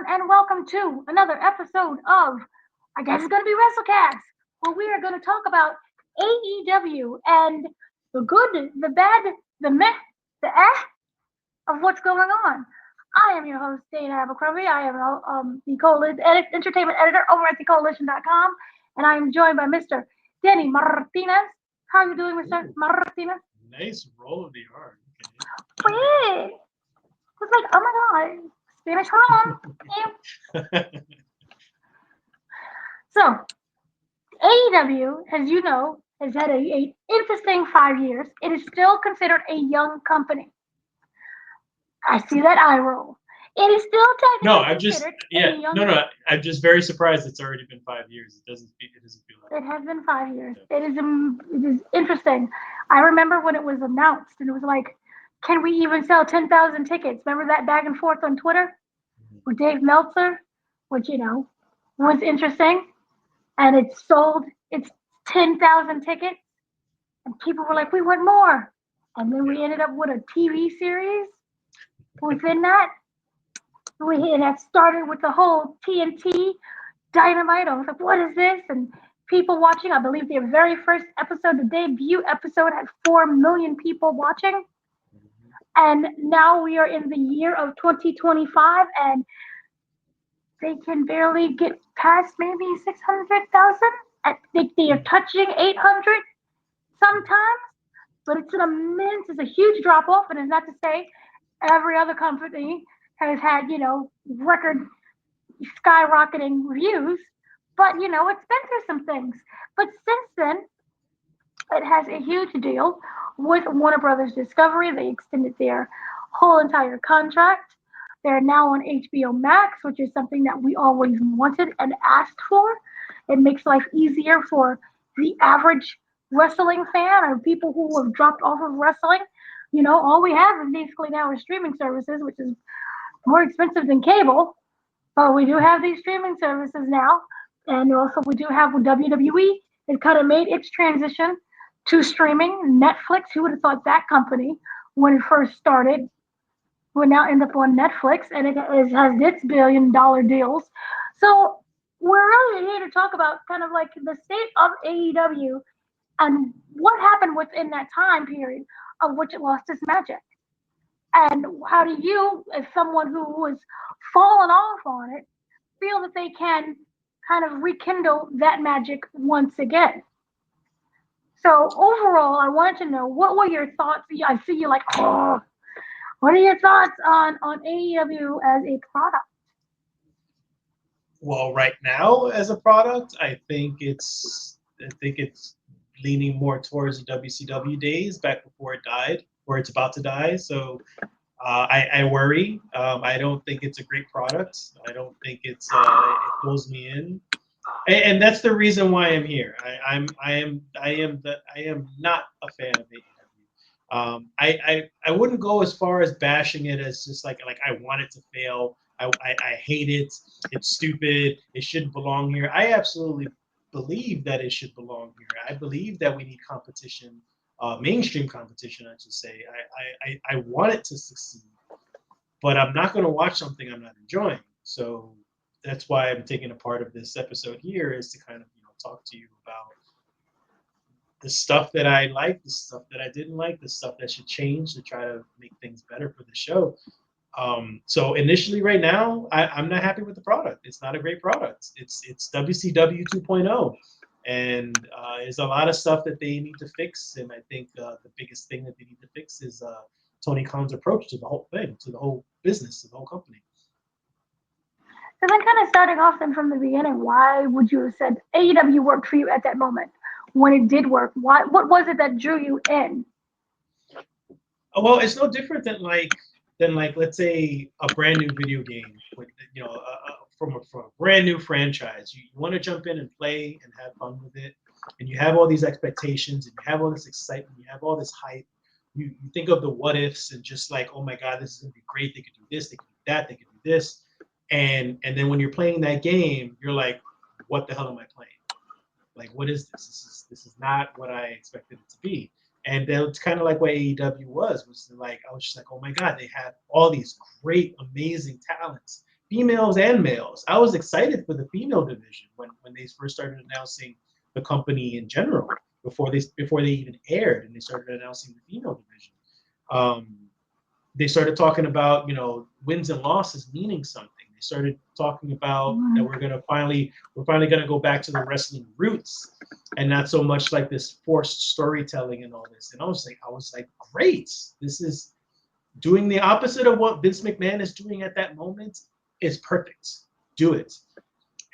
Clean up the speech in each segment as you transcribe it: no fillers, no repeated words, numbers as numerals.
everyone, and welcome to another episode of, I guess it's going to be WrestleCast, where we are going to talk about AEW and the good, the bad, the meh, the of what's going on. I am your host, Dana Abercrombie. I am the entertainment editor over at thecoalition.com, and I am joined by Mr. Danny Martinez. How are you doing, Mr. Ooh, Martinez? nice roll of the R. Wait, it's like, oh my god, Spanish Harlem. Okay. So, AEW, as you know, has had a interesting 5 years. It is still considered a young company. I see that eye roll. It is still no, technically I'm just considered a yeah. young. No. I'm just very surprised. It's already been 5 years. It doesn't feel like It has been 5 years. it. It is interesting. I remember when it was announced, and it was like, can we even sell 10,000 tickets? Remember that back and forth on Twitter with Dave Meltzer, which was interesting, and it sold its 10,000 tickets. And people were like, we want more. And then we ended up with a TV series within that. And that started with the whole TNT Dynamite. I was like, what is this? And people watching, I believe their very first episode, the debut episode, had 4 million people watching. Mhm. And now we are in the year of 2025, and they can barely get past maybe 600,000. I think they are touching 800 sometimes. But it's a huge drop off, and it's not to say every other company has had, record skyrocketing reviews, but it's been through some things. But since then, it has a huge deal with Warner Brothers Discovery. They extended their whole entire contract. They're now on HBO Max, which is something that we always wanted and asked for. It makes life easier for the average wrestling fan or people who have dropped off of wrestling. All we have is basically now is streaming services, which is more expensive than cable. But we do have these streaming services now. And also we do have with WWE. It kind of made its transition to streaming. Netflix, who would have thought that company, when it first started, would now end up on Netflix, and has its billion-dollar deals. So we're really here to talk about kind of like the state of AEW and what happened within that time period of which it lost its magic. And how do you, as someone who was fallen off on it, feel that they can kind of rekindle that magic once again? So overall, I wanted to know what were your thoughts? I see you like, oh, what are your thoughts on AEW as a product? Well, right now as a product, I think it's leaning more towards the WCW days back before it died, or it's about to die. So I worry. I don't think it's a great product. I don't think it pulls me in. And that's the reason why I'm here. I am not a fan of AEW. I wouldn't go as far as bashing it as just like I want it to fail. I hate it. It's stupid. It shouldn't belong here. I absolutely believe that it should belong here. I believe that we need competition, mainstream competition, I should say. I want it to succeed, but I'm not going to watch something I'm not enjoying. So that's why I'm taking a part of this episode here is to kind of talk to you about the stuff that I like, the stuff that I didn't like, the stuff that should change to try to make things better for the show. So initially, right now, I'm not happy with the product. It's not a great product. It's WCW 2.0, and there's a lot of stuff that they need to fix. And I think the biggest thing that they need to fix is Tony Khan's approach to the whole thing, to the whole business, to the whole company. So then, kind of starting off then from the beginning, why would you have said AEW worked for you at that moment when it did work? Why? What was it that drew you in? Well, it's no different than let's say a brand new video game with from a brand new franchise. You want to jump in and play and have fun with it, and you have all these expectations and you have all this excitement, you have all this hype. You think of the what ifs and just like, oh my God, this is gonna be great. They could do this, they could do that, they could do this, and then when you're playing that game, you're like, what the hell am I playing? Like, what is this? This is not what I expected it to be. And then it's kind of like what AEW was like I was just like, oh my God, they have all these great, amazing talents. females and males. I was excited for the female division when they first started announcing the company in general before they even aired, and they started announcing the female division. They started talking about, wins and losses meaning something. They started talking about that we're finally gonna go back to the wrestling roots and not so much like this forced storytelling and all this. And I was like, great. This is doing the opposite of what Vince McMahon is doing at that moment is perfect. Do it.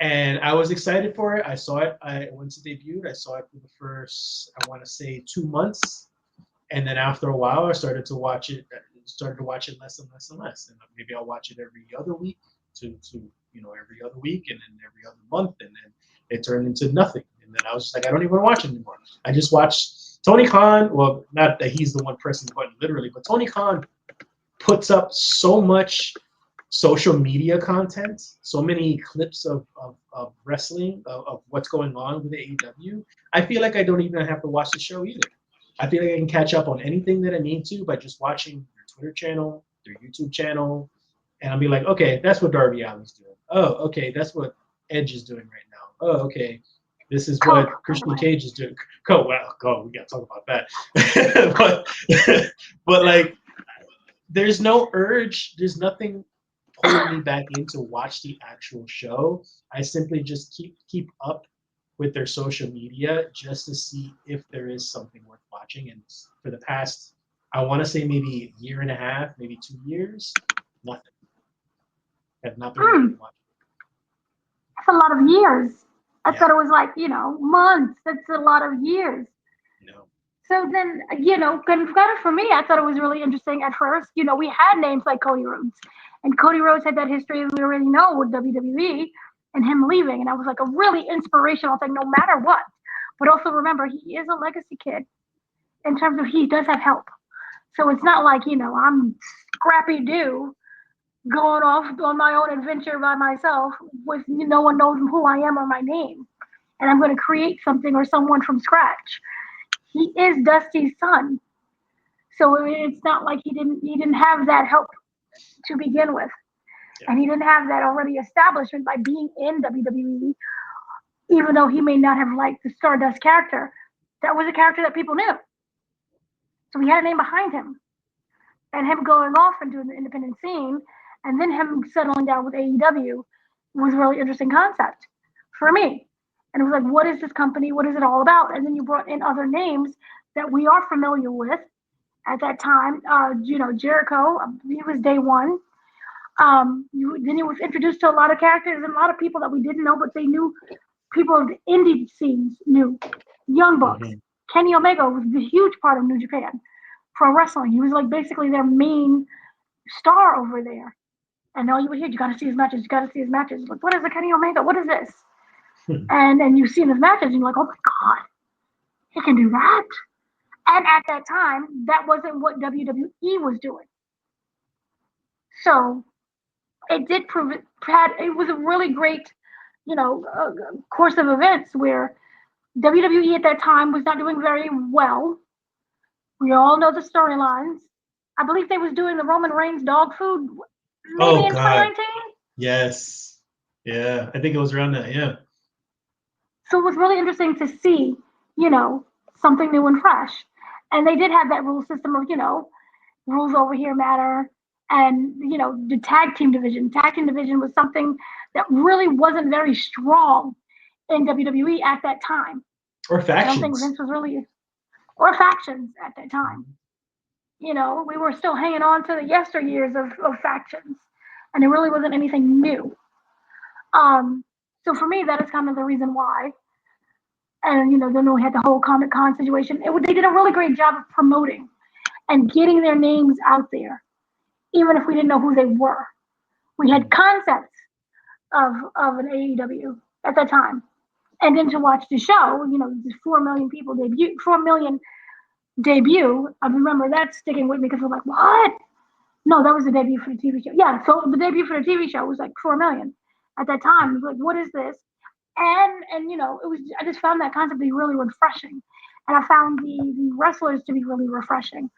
And I was excited for it. I saw it. Once it debuted, I saw it for the first, I want to say, 2 months. And then after a while, I started to watch it less and less and less. And maybe I'll watch it every other week to every other week, and then every other month. And then it turned into nothing. And then I was just like, I don't even watch it anymore. I just watched Tony Khan. Well, not that he's the one pressing the button literally, but Tony Khan puts up so much social media content, so many clips of wrestling, of what's going on with AEW. I feel like I don't even have to watch the show either. I feel like I can catch up on anything that I need to by just watching their Twitter channel, their YouTube channel, and I'll be like, okay, that's what Darby Allin's doing. Oh, okay, that's what Edge is doing right now. Oh, okay, this is what Christian Cage is doing. We gotta talk about that. but like, there's no urge. There's nothing pulling me back in to watch the actual show. I simply just keep up with their social media just to see if there is something worth watching. And for the past, I want to say maybe a year and a half, maybe 2 years, nothing. Have not been able to watch. That's a lot of years. I thought it was like, months. That's a lot of years. No. So then, kind of for me, I thought it was really interesting at first. We had names like Cody Rhodes. And Cody Rhodes had that history, as we already know, with WWE and him leaving. And that was like a really inspirational thing, no matter what. But also remember, he is a legacy kid in terms of he does have help. So it's not like, I'm Scrappy Doo going off on my own adventure by myself with no one knows who I am or my name. And I'm going to create something or someone from scratch. He is Dusty's son. So it's not like he didn't have that help to begin with. Yeah. And he didn't have that already establishment by being in WWE, even though he may not have liked the Stardust character. That was a character that people knew. So he had a name behind him. And him going off into the independent scene, and then him settling down with AEW was a really interesting concept for me. And it was like, what is this company? What is it all about? And then you brought in other names that we are familiar with at that time. Jericho, he was day one. Then he was introduced to a lot of characters and a lot of people that we didn't know, but they knew. People of the indie scenes knew. Young Bucks. Mm-hmm. Kenny Omega was a huge part of New Japan Pro Wrestling. He was like basically their main star over there. And all you would hear, you got to see his matches. You got to see his matches. Like, what is a Kenny Omega? What is this? And you see his matches, and you're like, oh my God, he can do that. And at that time, that wasn't what WWE was doing. So it did prove it was a really great, course of events where WWE at that time was not doing very well. We all know the storylines. I believe they was doing the Roman Reigns dog food maybe in 2019. Yes. Yeah, I think it was around that, yeah. So it was really interesting to see, something new and fresh. And they did have that rule system of, rules over here matter. And, the tag team division. Tag team division was something that really wasn't very strong in WWE at that time. Or factions. I don't think Vince was really, or factions at that time. We were still hanging on to the yesteryears of factions. And there really wasn't anything new. So for me, that is kind of the reason why. And, then we had the whole Comic Con situation. They did a really great job of promoting and getting their names out there, even if we didn't know who they were. We had concepts of an AEW at that time. And then to watch the show, the 4 million people debut. I remember that sticking with me because I was like, what? No, that was the debut for the TV show. Yeah, so the debut for the TV show was like 4 million at that time. It was like, what is this? And I just found that concept to be really refreshing. And I found the wrestlers to be really refreshing.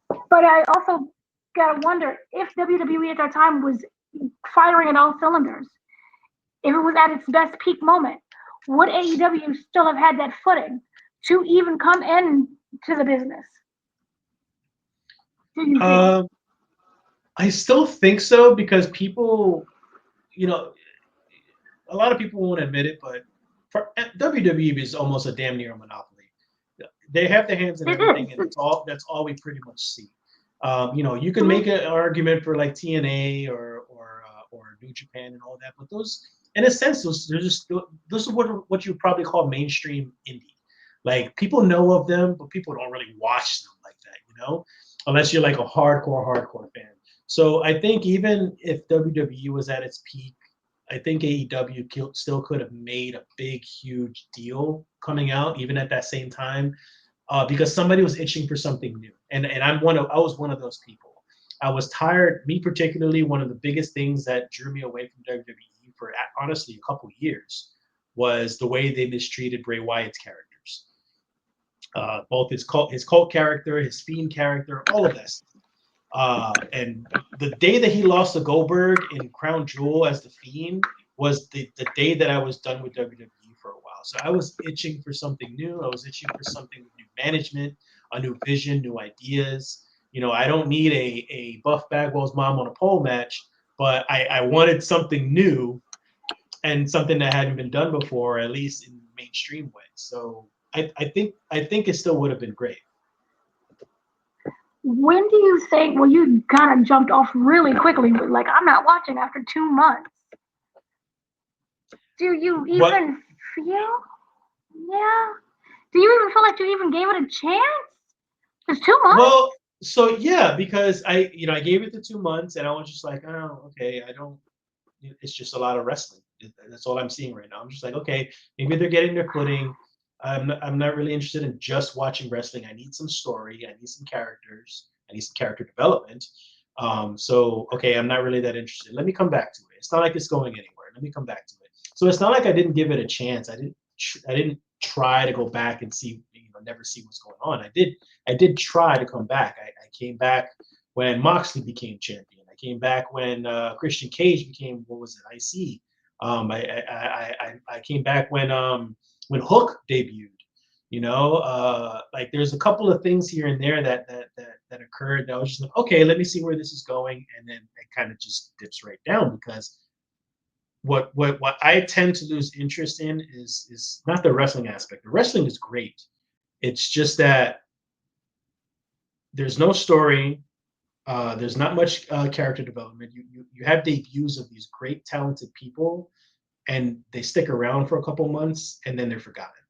But I also gotta wonder if WWE at that time was firing at all cylinders. If it was at its best peak moment, would AEW still have had that footing to even come in to the business? Do you think? I still think so because people, a lot of people won't admit it, but WWE is almost a damn near a monopoly. They have their hands in everything, and that's all we pretty much see. You can make an argument for like TNA or New Japan and all that, but those, in a sense, those are what you probably call mainstream indie. Like people know of them, but people don't really watch them like that, unless you're like a hardcore fan. So I think even if WWE was at its peak, I think AEW still could have made a big, huge deal coming out, even at that same time, because somebody was itching for something new, and I was one of those people. I was tired. Me particularly, one of the biggest things that drew me away from WWE for honestly a couple years was the way they mistreated Bray Wyatt's characters, both his cult character, his Fiend character, all of that stuff. And the day that he lost to Goldberg in Crown Jewel as the Fiend was the day that I was done with WWE for a while. So I was itching for something new. I was itching for something with new management, a new vision, new ideas. I don't need a Buff Bagwell's mom on a pole match, but I wanted something new and something that hadn't been done before, at least in mainstream way. So I think it still would have been great. When do you think? Well, you kind of jumped off really quickly. Like, I'm not watching after 2 months. Do you even feel? Yeah. Do you even feel like you even gave it a chance? It's 2 months. Well, so yeah, because I gave it the 2 months, and I was just like, oh, okay, I don't. It's just a lot of wrestling. That's all I'm seeing right now. I'm just like, okay, maybe they're getting their footing. I'm not really interested in just watching wrestling. I need some story. I need some characters. I need some character development. So okay, I'm not really that interested. Let me come back to it. It's not like it's going anywhere. Let me come back to it. So it's not like I didn't give it a chance. I didn't try to go back and see, never see what's going on. I did try to come back. I came back when Moxley became champion. I came back when Christian Cage became, what was it, IC. I came back when Hook debuted. Like there's a couple of things here and there that occurred that I was just like, okay, let me see where this is going, and then it kind of just dips right down because what I tend to lose interest in is not the wrestling aspect. The wrestling is great. It's just that there's no story. There's not much character development. You have debuts of these great talented people, and they stick around for a couple months, and then they're forgotten.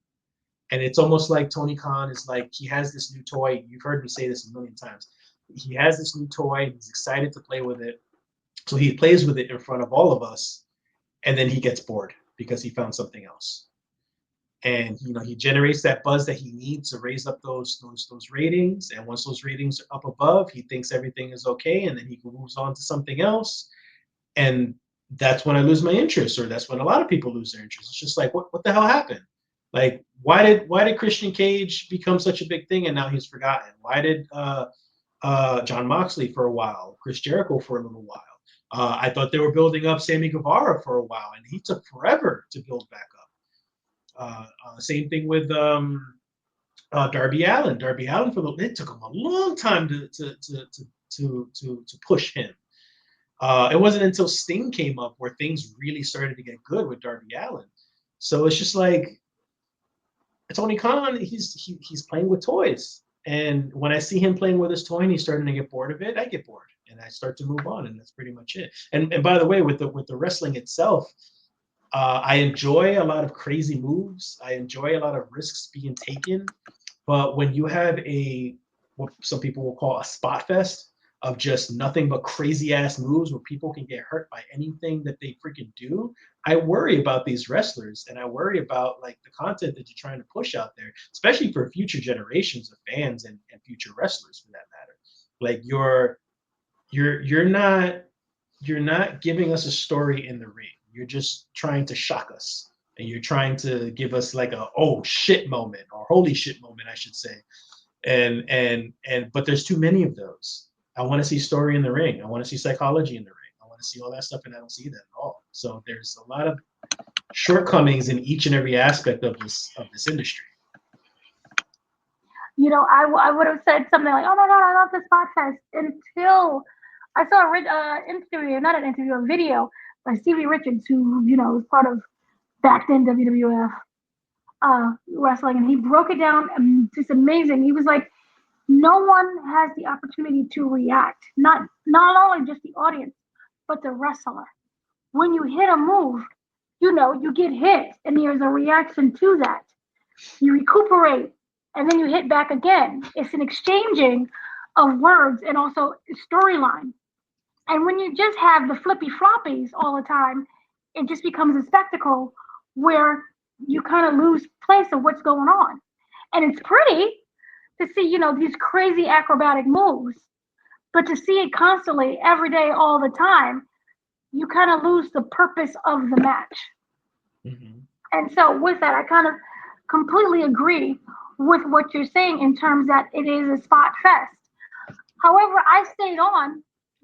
And it's almost like Tony Khan is like, he has this new toy. You've heard me say this a million times. He has this new toy. He's excited to play with it. So he plays with it in front of all of us. And then he gets bored because he found something else. And he generates that buzz that he needs to raise up those ratings. And once those ratings are up above, he thinks everything is okay, and then he moves on to something else. And that's when I lose my interest, or that's when a lot of people lose their interest. It's just like, what the hell happened? Like, why did Christian Cage become such a big thing and now he's forgotten? Why did John Moxley for a while, Chris Jericho for a little while? I thought they were building up Sammy Guevara for a while, and he took forever to build back up. Same thing with Darby Allin. Darby Allin it took him a long time to push him. It wasn't until Sting came up where things really started to get good with Darby Allin. So it's just like Tony Khan, he's playing with toys. And when I see him playing with his toy and he's starting to get bored of it, I get bored and I start to move on, and that's pretty much it. And by the way, with the wrestling itself, I enjoy a lot of crazy moves. I enjoy a lot of risks being taken. But when you have what some people will call a spot fest of just nothing but crazy ass moves where people can get hurt by anything that they freaking do, I worry about these wrestlers, and I worry about like the content that you're trying to push out there, especially for future generations of fans and future wrestlers for that matter. Like you're not giving us a story in the ring. You're just trying to shock us, and you're trying to give us like a oh shit moment, or holy shit moment, I should say. And but there's too many of those. I want to see story in the ring. I want to see psychology in the ring. I want to see all that stuff, and I don't see that at all. So there's a lot of shortcomings in each and every aspect of this industry. You know, I would have said something like, "Oh my God, I love this podcast," until I saw a interview, not an interview, a video by Stevie Richards, who was part of back then WWF wrestling, and he broke it down. Just amazing. He was like, "No one has the opportunity to react. Not only just the audience, but the wrestler. When you hit a move, you get hit, and there's a reaction to that. You recuperate, and then you hit back again. It's an exchanging of words and also storyline. And when you just have the flippy floppies all the time, it just becomes a spectacle where you kind of lose place of what's going on. And it's pretty to see, these crazy acrobatic moves, but to see it constantly, every day, all the time, you kind of lose the purpose of the match. Mm-hmm. And so with that, I kind of completely agree with what you're saying in terms that it is a spot fest. However, I stayed on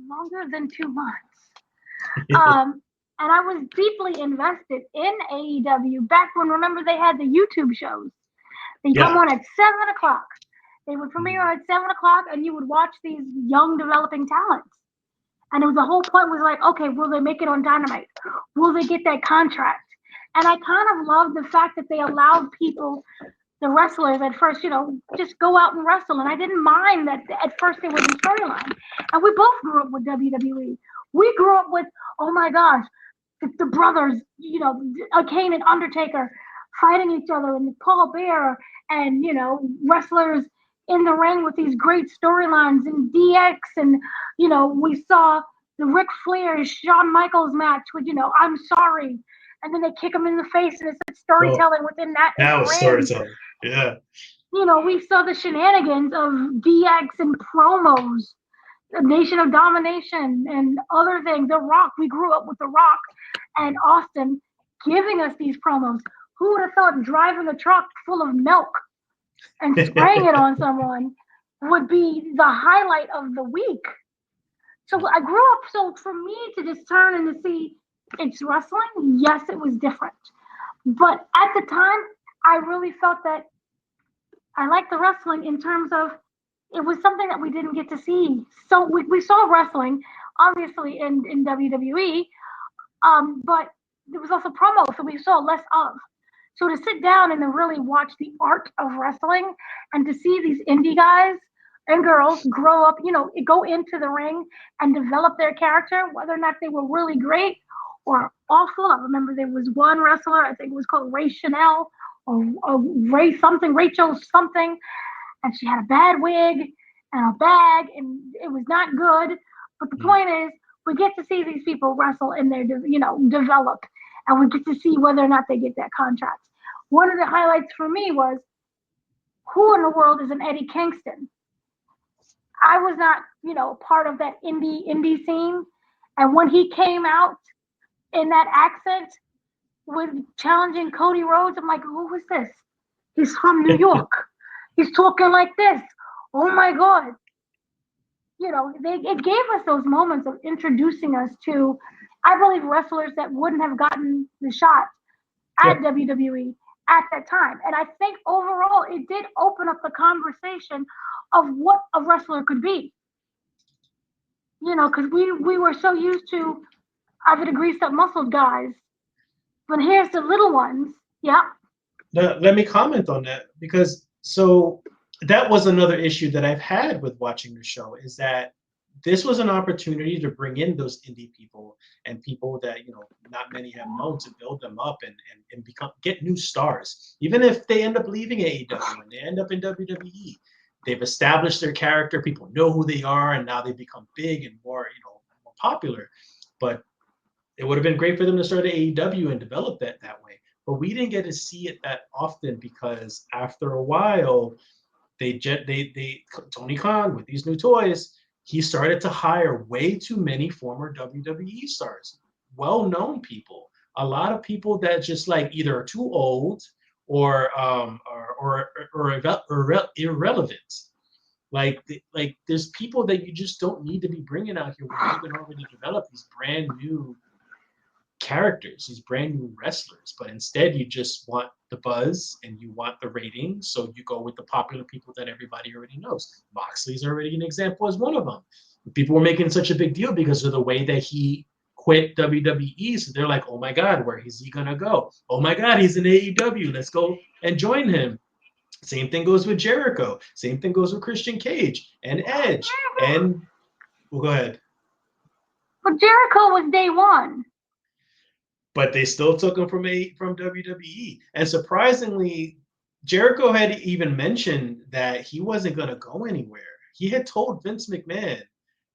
longer than 2 months. And I was deeply invested in AEW back when, remember, they had the YouTube shows. They come on at 7 o'clock. They would premiere at 7 o'clock, and you would watch these young developing talents. And it was, the whole point was like, okay, will they make it on Dynamite? Will they get that contract? And I kind of loved the fact that they allowed people, the wrestlers at first, just go out and wrestle. And I didn't mind that at first there was a storyline. And we both grew up with WWE. We grew up with, oh my gosh, the brothers, Kane and Undertaker fighting each other, and Paul Bearer, and, wrestlers in the ring with these great storylines, and DX, and, we saw the Ric Flair, Shawn Michaels match with, I'm sorry. And then they kick him in the face, and it's storytelling within that. Now it's storytelling. Yeah. We saw the shenanigans of DX and promos, the Nation of Domination, and other things. The Rock, we grew up with The Rock and Austin giving us these promos. Who would have thought driving a truck full of milk and spraying it on someone would be the highlight of the week? So I grew up, so for me to just turn and to see it's wrestling, yes, it was different. But at the time, I really felt that I liked the wrestling in terms of it was something that we didn't get to see. So we saw wrestling, obviously, in WWE, but there was also promo, so we saw less of. So to sit down and to really watch the art of wrestling and to see these indie guys and girls grow up, go into the ring and develop their character, whether or not they were really great or awful. I remember there was one wrestler, I think it was called Ray Chanel or Rachel something, and she had a bad wig and a bag, and it was not good. But the point is, we get to see these people wrestle and they're, develop, and we get to see whether or not they get that contract. One of the highlights for me was, who in the world is an Eddie Kingston? I was not, part of that indie scene. And when he came out in that accent with challenging Cody Rhodes, I'm like, who is this? He's from New York. He's talking like this. Oh my God. It gave us those moments of introducing us to, I believe, wrestlers that wouldn't have gotten the shot at WWE at that time. And I think overall it did open up the conversation of what a wrestler could be. Because we were so used to the greased up muscled guys. But here's the little ones. Yeah. Let me comment on that, because that was another issue that I've had with watching the show, is that this was an opportunity to bring in those indie people and people that not many have known, to build them up and get new stars. Even if they end up leaving AEW and they end up in WWE, they've established their character. People know who they are, and now they become big and more more popular. But it would have been great for them to start at AEW and develop that way. But we didn't get to see it that often, because after a while, Tony Khan, with these new toys, he started to hire way too many former WWE stars, well-known people, a lot of people that just either are too old or irrelevant. Like there's people that you just don't need to be bringing out here when you can already develop these brand new characters, these brand new wrestlers. But instead, you just want the buzz and you want the ratings, so you go with the popular people that everybody already knows. Moxley's already an example as one of them. People were making such a big deal because of the way that he quit WWE. So they're like, oh my God, where is he gonna go? Oh my God, he's in AEW. Let's go and join him. Same thing goes with Jericho. Same thing goes with Christian Cage and Edge. And well, go ahead. But Jericho was day one. But they still took him from WWE. And surprisingly, Jericho had even mentioned that he wasn't going to go anywhere. He had told Vince McMahon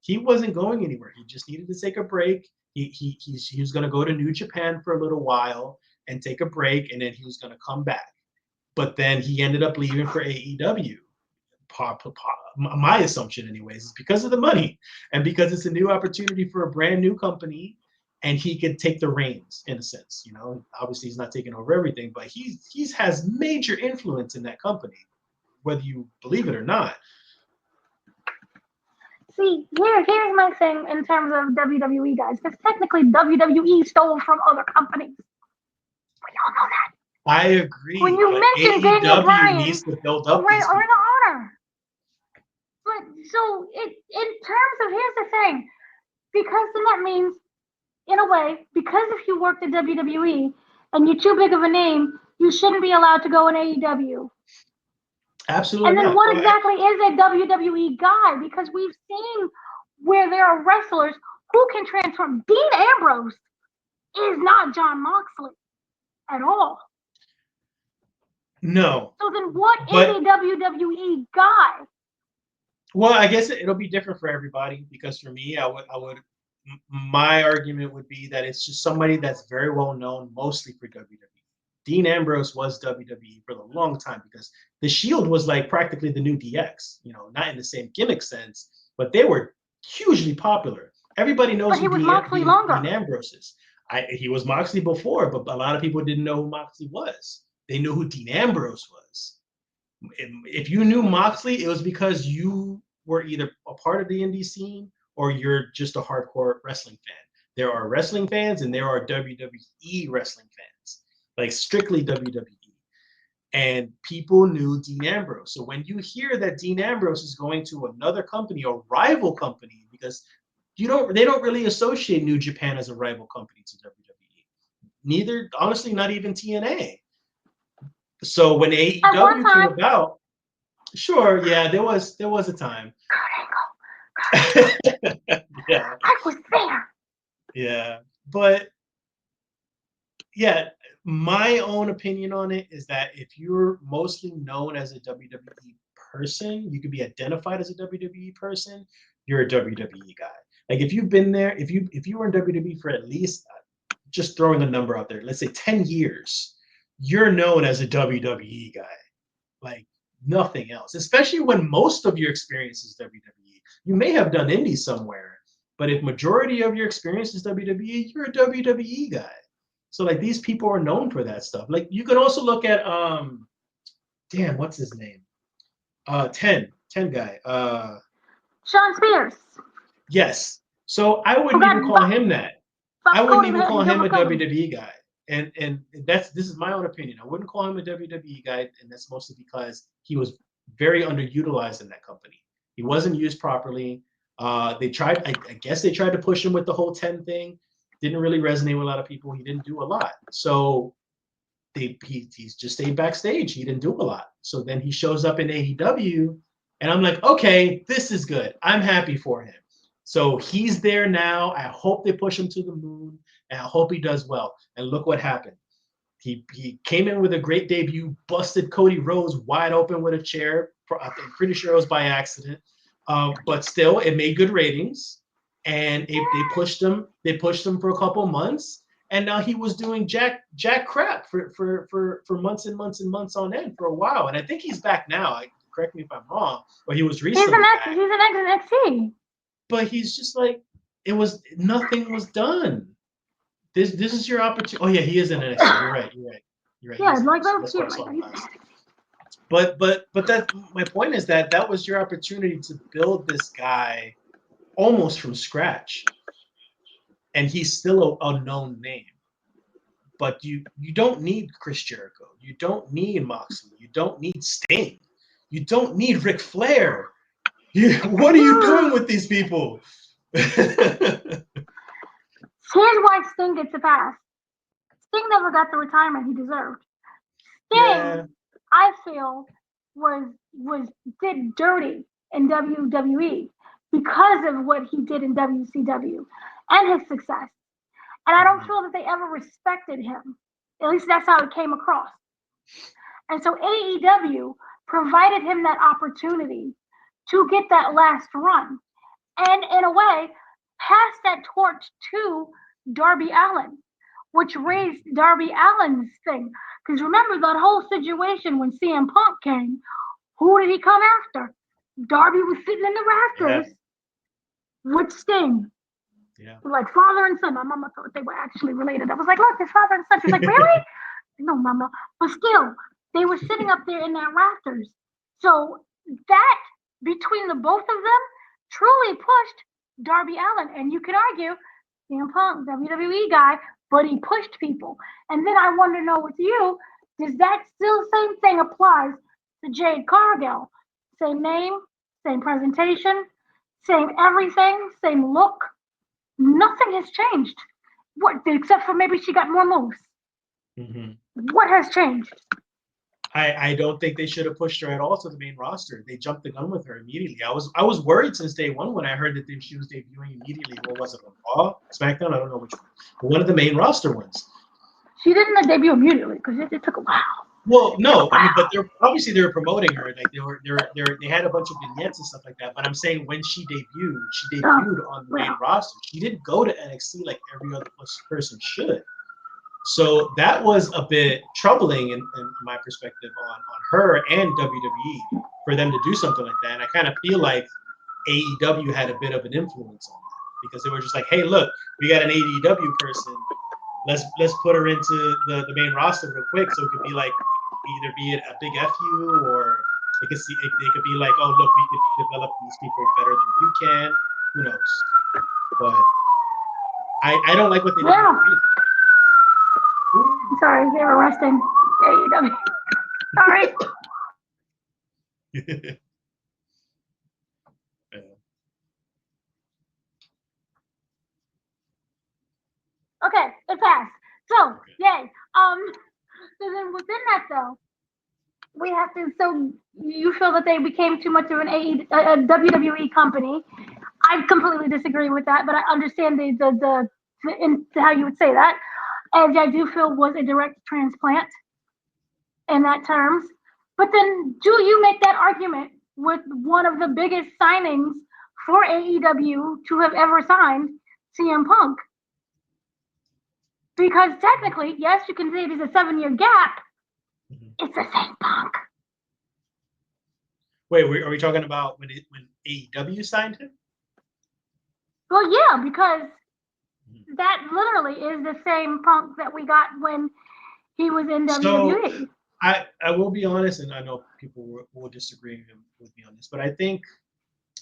he wasn't going anywhere. He just needed to take a break. He was going to go to New Japan for a little while and take a break, and then he was going to come back. But then he ended up leaving for AEW. My assumption, anyways, is because of the money and because it's a new opportunity for a brand new company, and he could take the reins in a sense. You know, obviously he's not taking over everything, but he has major influence in that company, whether you believe it or not. See, here's my thing in terms of WWE guys, because technically WWE stole from other companies. We all know that. I agree. When you mention Daniel Bryan, needs to build up or Ring of Honor. But so in terms of, here's the thing, because then that means, in a way, because if you worked at WWE and you're too big of a name, you shouldn't be allowed to go in AEW. Absolutely. And then what exactly is a WWE guy? Because we've seen where there are wrestlers who can transform. Dean Ambrose is not Jon Moxley at all. No. So then what is a WWE guy? Well, I guess it'll be different for everybody, because for me, my argument would be that it's just somebody that's very well known, mostly for WWE. Dean Ambrose was WWE for a long time because the Shield was like practically the new DX, you know, not in the same gimmick sense, but they were hugely popular. Everybody knows who Dean Ambrose is. He was Moxley before, but a lot of people didn't know who Moxley was. They knew who Dean Ambrose was. If you knew Moxley, it was because you were either a part of the indie scene or you're just a hardcore wrestling fan. There are wrestling fans and there are WWE wrestling fans, like strictly WWE. And people knew Dean Ambrose. So when you hear that Dean Ambrose is going to another company, a rival company, because they don't really associate New Japan as a rival company to WWE. Neither, honestly, not even TNA. So when AEW came about, sure, yeah, there was a time. Yeah, I was there. Yeah, but yeah, my own opinion on it is that if you're mostly known as a WWE person, you could be identified as a WWE person, you're a WWE guy. Like if you've been there, if you were in WWE for at least, just throwing a number out there, let's say 10 years, you're known as a WWE guy. Like nothing else, especially when most of your experience is WWE. You may have done indie somewhere, but if majority of your experience is WWE, you're a WWE guy. So like these people are known for that stuff. Like you can also look at damn, what's his name? 10 guy. Shawn Spears. Yes. So I wouldn't even call him that. I wouldn't even call him a WWE guy. And this is my own opinion. I wouldn't call him a WWE guy, and that's mostly because he was very underutilized in that company. He wasn't used properly. They tried, I guess they tried to push him with the whole 10 thing. Didn't really resonate with a lot of people. He didn't do a lot. So he just stayed backstage. He didn't do a lot. So then he shows up in AEW, and I'm like, okay, this is good. I'm happy for him. So he's there now. I hope they push him to the moon, and I hope he does well. And look what happened. He came in with a great debut, busted Cody Rhodes wide open with a chair. I'm pretty sure it was by accident, but still, it made good ratings. And they pushed him. They pushed him for a couple months, and now he was doing jack crap for months and months and months on end for a while. And I think he's back now. Correct me if I'm wrong, but he was recently back. He's an NXT. But he's just like, nothing was done. This is your opportunity. Oh yeah, he is in NXT. You're right. Yeah, like that's cute. But that my point is that was your opportunity to build this guy almost from scratch, and he's still a known name. But you don't need Chris Jericho. You don't need Moxley. You don't need Sting. You don't need Ric Flair. What are you doing with these people? Here's why Sting gets a pass. Sting never got the retirement he deserved. Sting, Yeah. I feel, was did dirty in WWE because of what he did in WCW and his success. And I don't feel that they ever respected him. At least that's how it came across. And so AEW provided him that opportunity to get that last run. And in a way, passed that torch to Darby Allin, which raised Darby Allin's thing. Because remember that whole situation when CM Punk came, who did he come after? Darby was sitting in the rafters with Sting. Yeah. Like father and son. My mama thought they were actually related. I was like, look, it's father and son. She's like, really? No, mama. But still, they were sitting up there in that rafters. So that, between the both of them, truly pushed Darby Allin. And you could argue, CM Punk, WWE guy, but he pushed people. And then I want to know with you, does that still same thing applies to Jade Cargill? Same name, same presentation, same everything, same look. Nothing has changed. What, except for maybe she got more moves. Mm-hmm. What has changed? I don't think they should have pushed her at all to the main roster. They jumped the gun with her immediately. I was worried since day one when I heard that she was debuting immediately. What was it, on Raw, SmackDown? I don't know which one. But one of the main roster ones. She didn't debut immediately because it took a while. Well, no, I mean, but they're obviously they were promoting her. Like they had a bunch of vignettes and stuff like that. But I'm saying when she debuted on the main roster. She didn't go to NXT like every other person should. So that was a bit troubling in my perspective on her and WWE for them to do something like that. And I kind of feel like AEW had a bit of an influence on that because they were just like, hey, look, we got an AEW person. Let's put her into the main roster real quick so it could be like either be it a big FU or it could be like, oh, look, we could develop these people better than you can. Who knows? But I don't like what they did. I'm sorry, they were arresting AEW. Sorry. Okay, it passed. So, yay. So then within that though, we have to. So you feel that they became too much of a WWE company. I completely disagree with that, but I understand the how you would say that. As I do feel was a direct transplant in that terms. But then, do you make that argument with one of the biggest signings for AEW to have ever signed, CM Punk? Because technically, yes, you can say it is a 7-year gap. It's the same Punk. Wait, are we talking about when AEW signed him? Well, yeah, because that literally is the same Punk that we got when he was in WWE. So, I will be honest, and I know people will disagree with me on this, but I think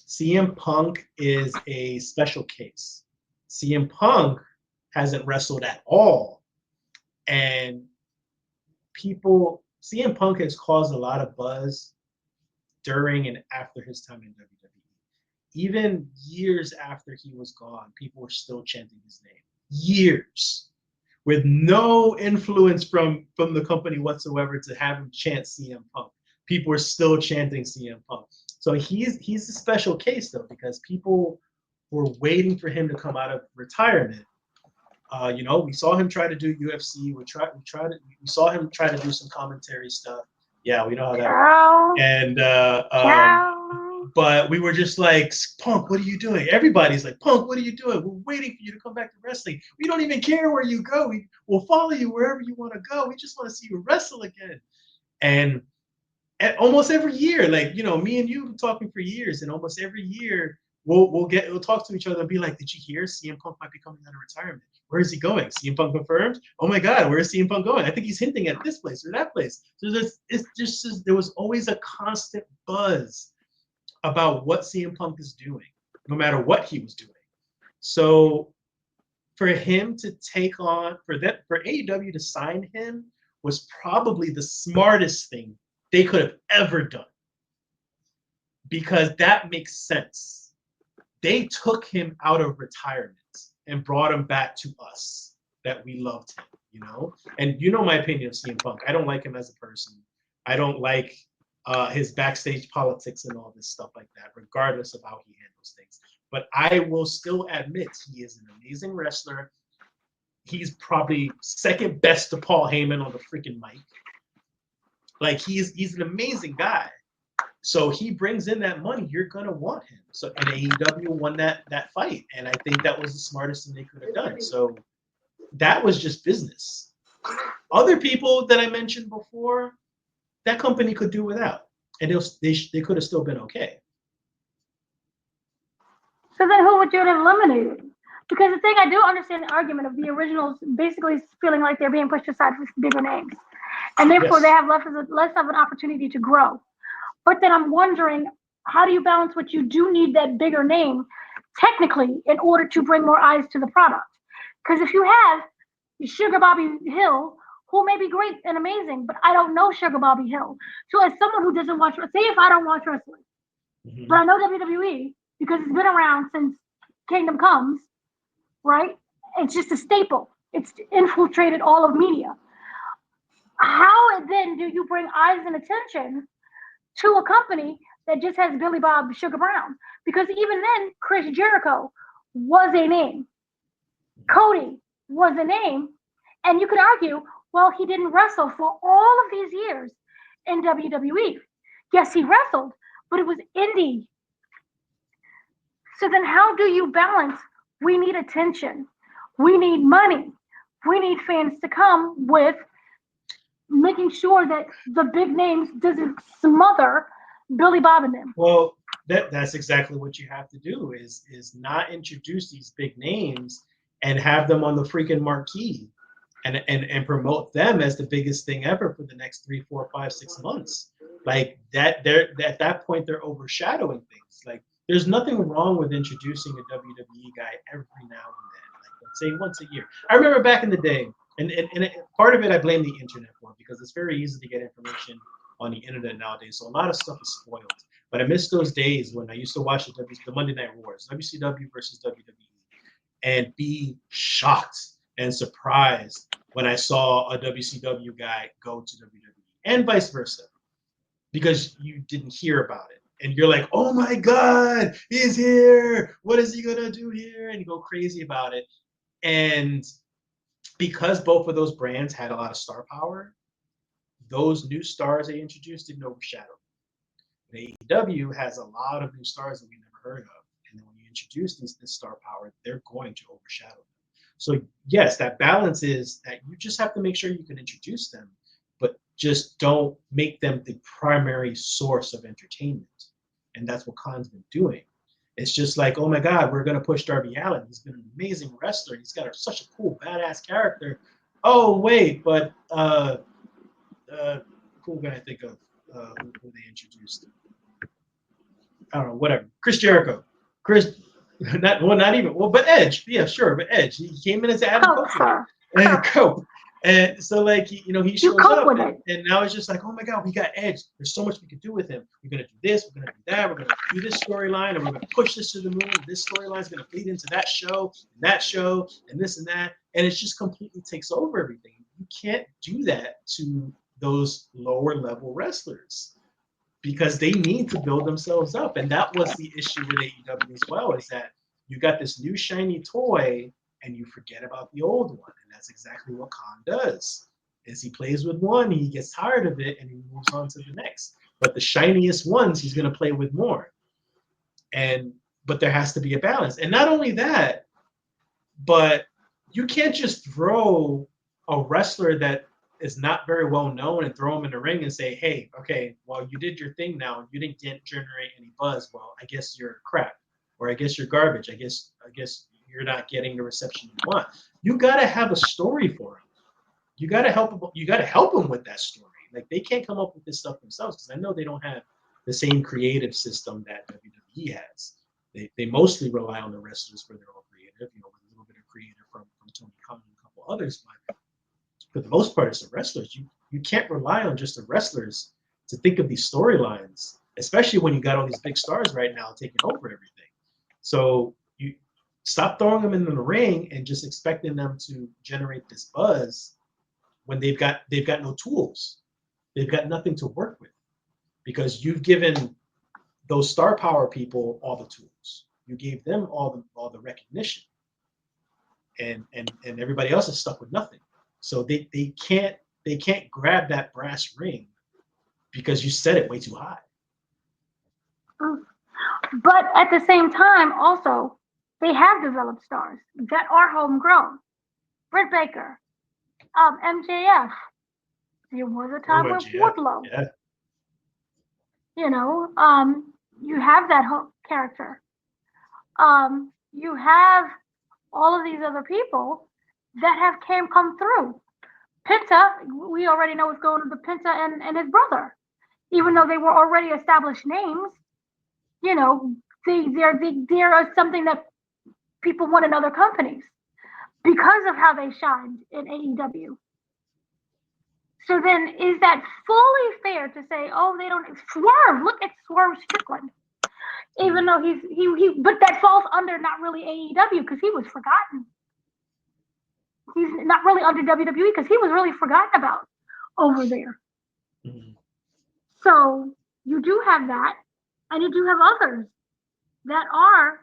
CM Punk is a special case. CM Punk hasn't wrestled at all, and CM Punk has caused a lot of buzz during and after his time in WWE. Even years after he was gone, people were still chanting his name. Years. With no influence from the company whatsoever to have him chant CM Punk. People are still chanting CM Punk. So he's a special case though, because people were waiting for him to come out of retirement. We saw him try to do UFC. We saw him try to do some commentary stuff. Yeah, we know how that. And but we were just like, Punk, what are you doing? Everybody's like, Punk, what are you doing? We're waiting for you to come back to wrestling. We don't even care where you go. We'll follow you wherever you want to go. We just want to see you wrestle again. And almost every year, like, me and you have been talking for years, and almost every year we'll talk to each other and be like, did you hear CM Punk might be coming out of retirement? Where is he going? CM Punk confirmed? Oh my God, where is CM Punk going? I think he's hinting at this place or that place. So there was always a constant buzz about what CM Punk is doing, no matter what he was doing. So for him to take on, for AEW to sign him was probably the smartest thing they could have ever done. Because that makes sense. They took him out of retirement and brought him back to us that we loved him, you know? And you know my opinion of CM Punk. I don't like him as a person. I don't like his backstage politics and all this stuff like that, regardless of how he handles things. But I will still admit he is an amazing wrestler. He's probably second best to Paul Heyman on the freaking mic. Like he's an amazing guy. So he brings in that money, you're gonna want him. So and AEW won that fight, and I think that was the smartest thing they could have done. So that was just business. Other people that I mentioned before, that company could do without, and they could have still been okay. So then, who would you have eliminated? Because the thing I do understand the argument of the originals basically feeling like they're being pushed aside for bigger names, and therefore they have less of an opportunity to grow. But then I'm wondering, how do you balance what you do need that bigger name technically in order to bring more eyes to the product? Because if you have Sugar Bobby Hill, who may be great and amazing, but I don't know Sugar Bobby Hill. So as someone who doesn't watch, say if I don't watch wrestling, but I know WWE because it's been around since Kingdom Comes, right? It's just a staple. It's infiltrated all of media. How then do you bring eyes and attention to a company that just has Billy Bob Sugar Brown? Because even then, Chris Jericho was a name. Cody was a name. And you could argue, well, he didn't wrestle for all of these years in WWE. Yes, he wrestled, but it was indie. So then how do you balance? We need attention. We need money. We need fans to come with making sure that the big names doesn't smother Billy Bob in them. Well, that's exactly what you have to do is not introduce these big names and have them on the freaking marquee and promote them as the biggest thing ever for the next 3, 4, 5, 6 months. Like that, at that point they're overshadowing things. Like there's nothing wrong with introducing a WWE guy every now and then, like let's say once a year. I remember back in the day, and part of it I blame the internet for, because it's very easy to get information on the internet nowadays. So a lot of stuff is spoiled. But I miss those days when I used to watch the Monday Night Wars, WCW versus WWE, and be shocked and surprised when I saw a WCW guy go to WWE, and vice versa, because you didn't hear about it. And you're like, oh my God, he's here. What is he going to do here? And you go crazy about it. And because both of those brands had a lot of star power, those new stars they introduced didn't overshadow them. AEW has a lot of new stars that we never heard of. And then when you introduce this star power, they're going to overshadow them. So yes, that balance is that you just have to make sure you can introduce them, but just don't make them the primary source of entertainment. And that's what Khan's been doing. It's just like, oh my God, we're going to push Darby Allin. He's been an amazing wrestler. He's got such a cool, badass character. Oh, wait, but who can I think of who they introduced? I don't know, whatever. Chris Jericho. But Edge. Yeah, sure, but Edge. He came in as Adam Cole. And Cope. And so, like, he shows up, and now it's just like, oh my God, we got Edge. There's so much we could do with him. We're gonna do this, we're gonna do that, we're gonna do this storyline, and we're gonna push this to the moon. This storyline is gonna feed into that show, and this and that, and it just completely takes over everything. You can't do that to those lower level wrestlers because they need to build themselves up, and that was the issue with AEW as well. Is that you got this new shiny toy, and you forget about the old one. And that's exactly what Khan does. Is he plays with one, he gets tired of it, and he moves on to the next. But the shiniest ones, he's going to play with more. But there has to be a balance. And not only that, but you can't just throw a wrestler that is not very well known and throw him in the ring and say, hey, okay, well, you did your thing now. You didn't generate any buzz. Well, I guess you're crap. or I guess you're garbage. I guess you're not getting the reception you want. You gotta have a story for them. You gotta help them. You gotta help them with that story. Like they can't come up with this stuff themselves because I know they don't have the same creative system that WWE has. They mostly rely on the wrestlers for their own creative, with a little bit of creative from Tony Khan and a couple others, but for the most part, it's the wrestlers. You can't rely on just the wrestlers to think of these storylines, especially when you got all these big stars right now taking over everything. So you stop throwing them in the ring and just expecting them to generate this buzz when they've got no tools. They've got nothing to work with because you've given those star power people all the tools. You gave them all the recognition, and everybody else is stuck with nothing. So they can't grab that brass ring because you set it way too high. But at the same time, also, they have developed stars that are homegrown. Britt Baker, MJF. There was a time with Wardlow. Yeah. You have that character. You have all of these other people that have come through. Penta, we already know what's going on with Penta and his brother. Even though they were already established names, they're something that people want in other companies because of how they shined in AEW. So then, is that fully fair to say, oh, they don't Swerve? Look at Swerve Strickland. Even though but that falls under not really AEW because he was forgotten. He's not really under WWE because he was really forgotten about over there. Mm-hmm. So you do have that, and you do have others that are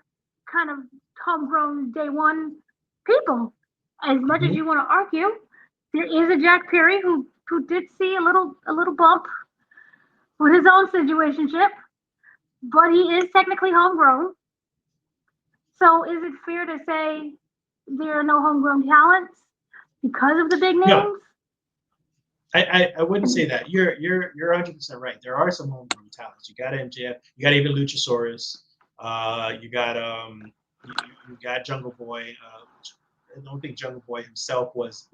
kind of homegrown day one people. As much as you want to argue, there is a Jack Perry who did see a little bump with his own situationship, but he is technically homegrown. So is it fair to say there are no homegrown talents because of the big names? No. I wouldn't say that. You're 100% right. There are some homegrown talents. You got MJF. You got even Luchasaurus. You got Jungle Boy. I don't think Jungle Boy himself was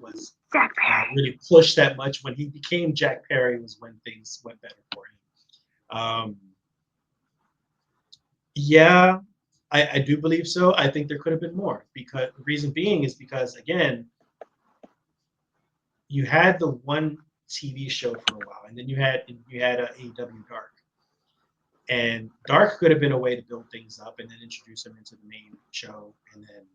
really pushed that much. When he became Jack Perry was when things went better for him. Yeah, I do believe so. I think there could have been more because the reason being is because again, you had the one TV show for a while, and then you had AEW Dark, and Dark could have been a way to build things up and then introduce them into the main show, and then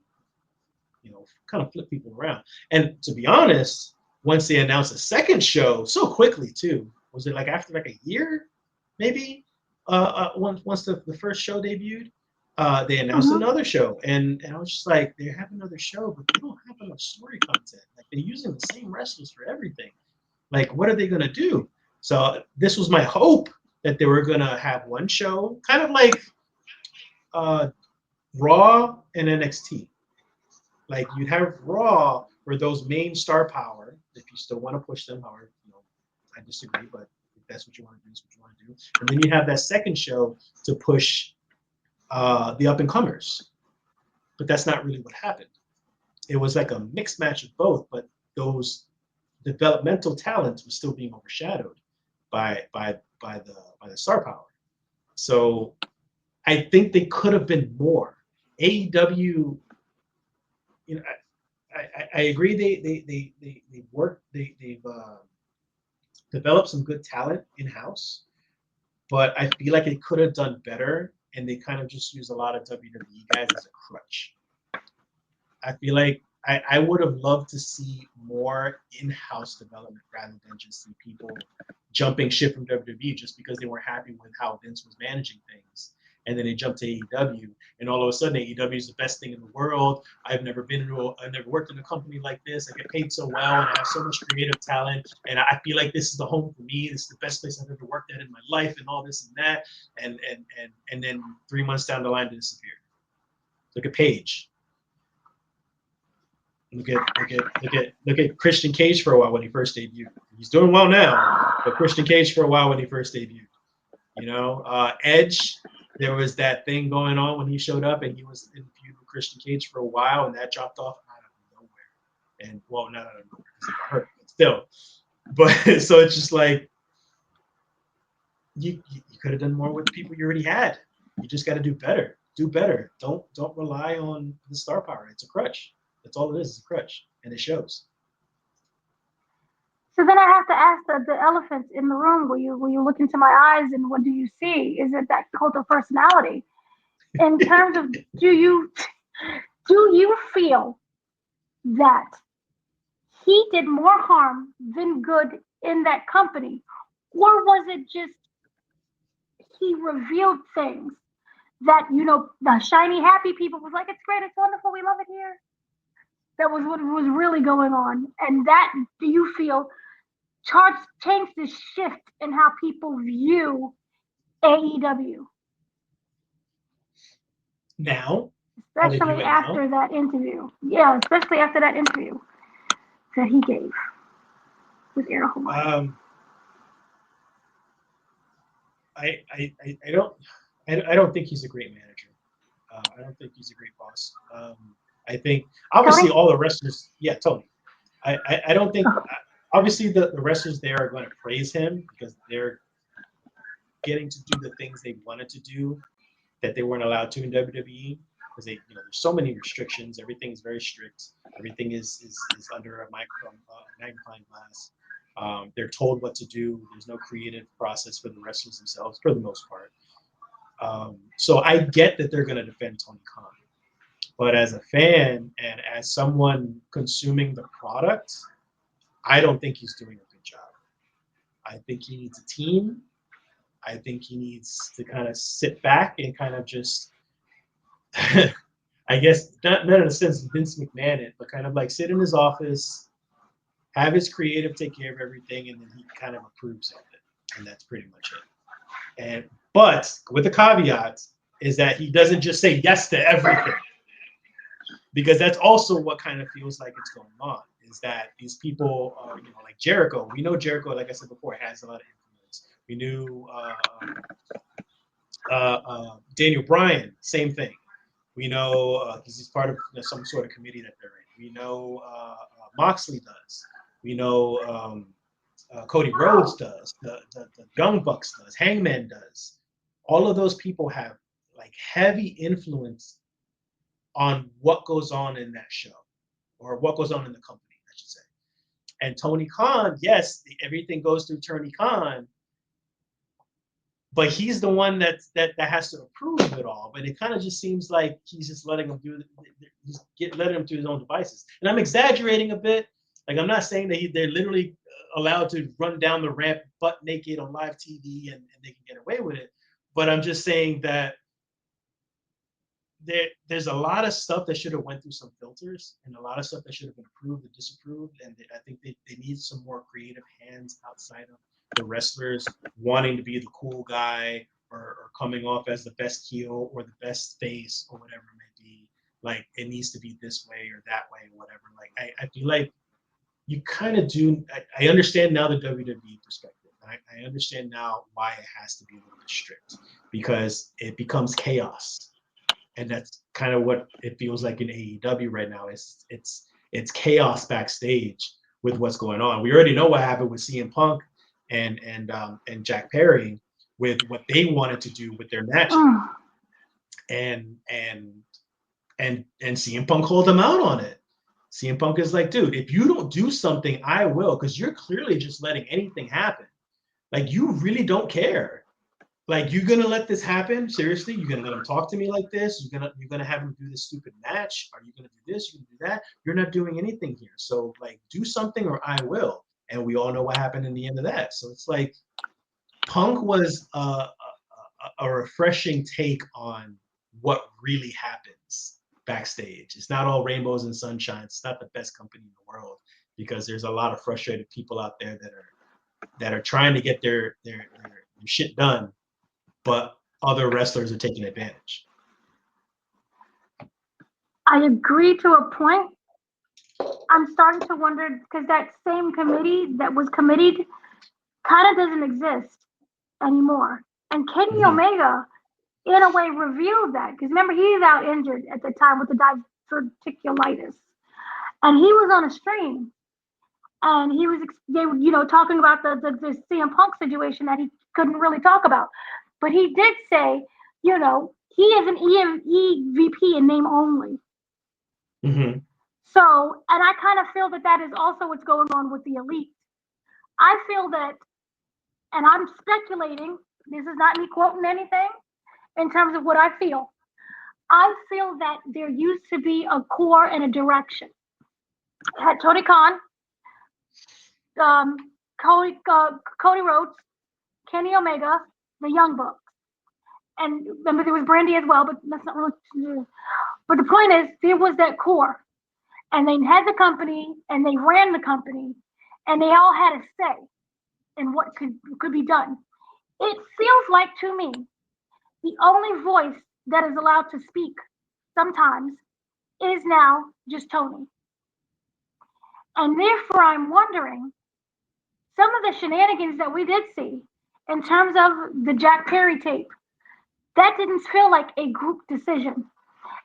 kind of flip people around. And to be honest, once they announced a second show so quickly too, was it like after like a year, maybe? Once the first show debuted, they announced another show, and I was just like, they have another show, but they don't have enough story content. Like they're using the same wrestlers for everything. Like, what are they gonna do? So this was my hope that they were gonna have one show, kind of like Raw and NXT. Like you'd have Raw where those main star power, if you still want to push them, however, I disagree, but if that's what you want to do, that's what you want to do. And then you have that second show to push the up and comers. But that's not really what happened. It was like a mixed match of both, but those developmental talents were still being overshadowed by the star power. So I think they could have been more. AEW, I agree they've worked, they've developed some good talent in-house, but I feel like they could have done better, and they kind of just use a lot of WWE guys as a crutch. I feel like I would have loved to see more in-house development rather than just see people jumping ship from WWE just because they weren't happy with how Vince was managing things. And then they jumped to AEW, and all of a sudden AEW is the best thing in the world. I've never worked in a company like this. I get paid so well, and I have so much creative talent, and I feel like this is the home for me. This is the best place I've ever worked at in my life, and all this and that. And then 3 months down the line, they disappeared. Look at Paige. Look at Christian Cage for a while when he first debuted. He's doing well now, but Christian Cage for a while when he first debuted. Edge, there was that thing going on when he showed up, and he was in feud with Christian Cage for a while, and that dropped off out of nowhere. And well, not out of nowhere because he got hurt, but still. But so it's just like you could have done more with the people you already had. You just got to do better. Do better. Don't rely on the star power. It's a crutch. That's all it is. It's a crutch, and it shows. So then I have to ask the elephant in the room. Will you look into my eyes and what do you see? Is it that cult of personality? In terms of do you feel that he did more harm than good in that company, or was it just he revealed things that the shiny happy people was like, it's great, it's wonderful, we love it here. That was what was really going on, and that do you feel changed the shift in how people view AEW? Now, Especially after that interview. Yeah, especially after that interview that he gave with Errol Hawaii. I don't think he's a great manager. I don't think he's a great boss. I think obviously Tony? all the wrestlers, yeah, Tony. I don't think obviously the wrestlers there are going to praise him because they're getting to do the things they wanted to do that they weren't allowed to in WWE because they, there's so many restrictions. Everything is very strict. Everything is under a magnifying glass. They're told what to do. There's no creative process for the wrestlers themselves, for the most part. So I get that they're going to defend Tony Khan, but as a fan and as someone consuming the product, I don't think he's doing a good job. I think he needs a team. I think he needs to kind of sit back and kind of just, I guess, not in a sense Vince McMahon it, but kind of like sit in his office, have his creative take care of everything, and then he kind of approves of it, and that's pretty much it. But with the caveat is that he doesn't just say yes to everything, because that's also what kind of feels like it's going on. Is that these people, like Jericho? We know Jericho, like I said before, has a lot of influence. We knew Daniel Bryan, same thing. We know he's part of some sort of committee that they're in. We know Moxley does. We know Cody Rhodes does. The Young Bucks does. Hangman does. All of those people have like heavy influence on what goes on in that show, or what goes on in the company, I should say. And Tony Khan, yes, everything goes through Tony Khan, but he's the one that has to approve of it all. But it kind of just seems like he's just letting him letting him do his own devices. And I'm exaggerating a bit. Like, I'm not saying that they're literally allowed to run down the ramp butt naked on live TV and they can get away with it. But I'm just saying that there's a lot of stuff that should have went through some filters, and a lot of stuff that should have been approved and disapproved. And I think they need some more creative hands outside of the wrestlers wanting to be the cool guy or coming off as the best heel or the best face or whatever it may be. Like, it needs to be this way or that way or whatever. Like, I feel like you kind of do. I understand now the WWE perspective. I understand now why it has to be a little bit strict, because it becomes chaos. And that's kind of what it feels like in AEW right now. It's chaos backstage with what's going on. We already know what happened with CM Punk and Jack Perry with what they wanted to do with their match, and CM Punk called them out on it. CM Punk is like, dude, if you don't do something, I will, because you're clearly just letting anything happen. Like, you really don't care. Like, you're gonna let this happen? Seriously? You're gonna let him talk to me like this? You're gonna have him do this stupid match? Are you gonna do this? You're gonna do that? You're not doing anything here. So, like, do something or I will. And we all know what happened in the end of that. So it's like Punk was a refreshing take on what really happens backstage. It's not all rainbows and sunshine. It's not the best company in the world, because there's a lot of frustrated people out there that are trying to get their shit done, but other wrestlers are taking advantage. I agree to a point. I'm starting to wonder, because that same committee that was kind of doesn't exist anymore. And Kenny Omega in a way revealed that, because remember he's out injured at the time with the diverticulitis, and he was on a stream, and he was they were talking about the CM Punk situation that he couldn't really talk about, but he did say he is an EVP in name only. Mm-hmm. So, and I kind of feel that that is also what's going on with the elite. I feel that, and I'm speculating. This is not me quoting anything in terms of what I feel. I feel that there used to be a core and a direction. It had Tony Khan, um, Cody Rhodes, Kenny Omega, the Young Bucks, and remember there was Brandy as well, but that's not really. But the point is, there was that core, and they had the company, and they ran the company, and they all had a say in what could be done. It feels like to me the only voice that is allowed to speak sometimes is now just Tony. And therefore, I'm wondering some of the shenanigans that we did see in terms of the Jack Perry tape, that didn't feel like a group decision.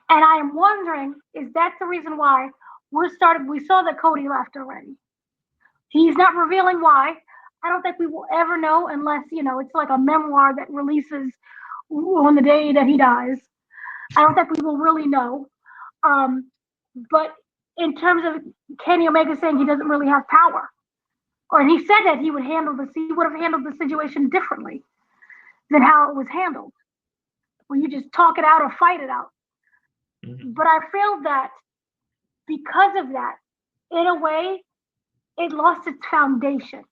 And I am wondering, is that the reason why we saw that Cody left already? He's not revealing why. I don't think we will ever know unless, it's like a memoir that releases on the day that he dies. I don't think we will really know. But in terms of Kenny Omega saying he doesn't really have power, or he said that he would have handled the situation differently than how it was handled, where you just talk it out or fight it out. Mm-hmm. But I feel that because of that, in a way, it lost its foundation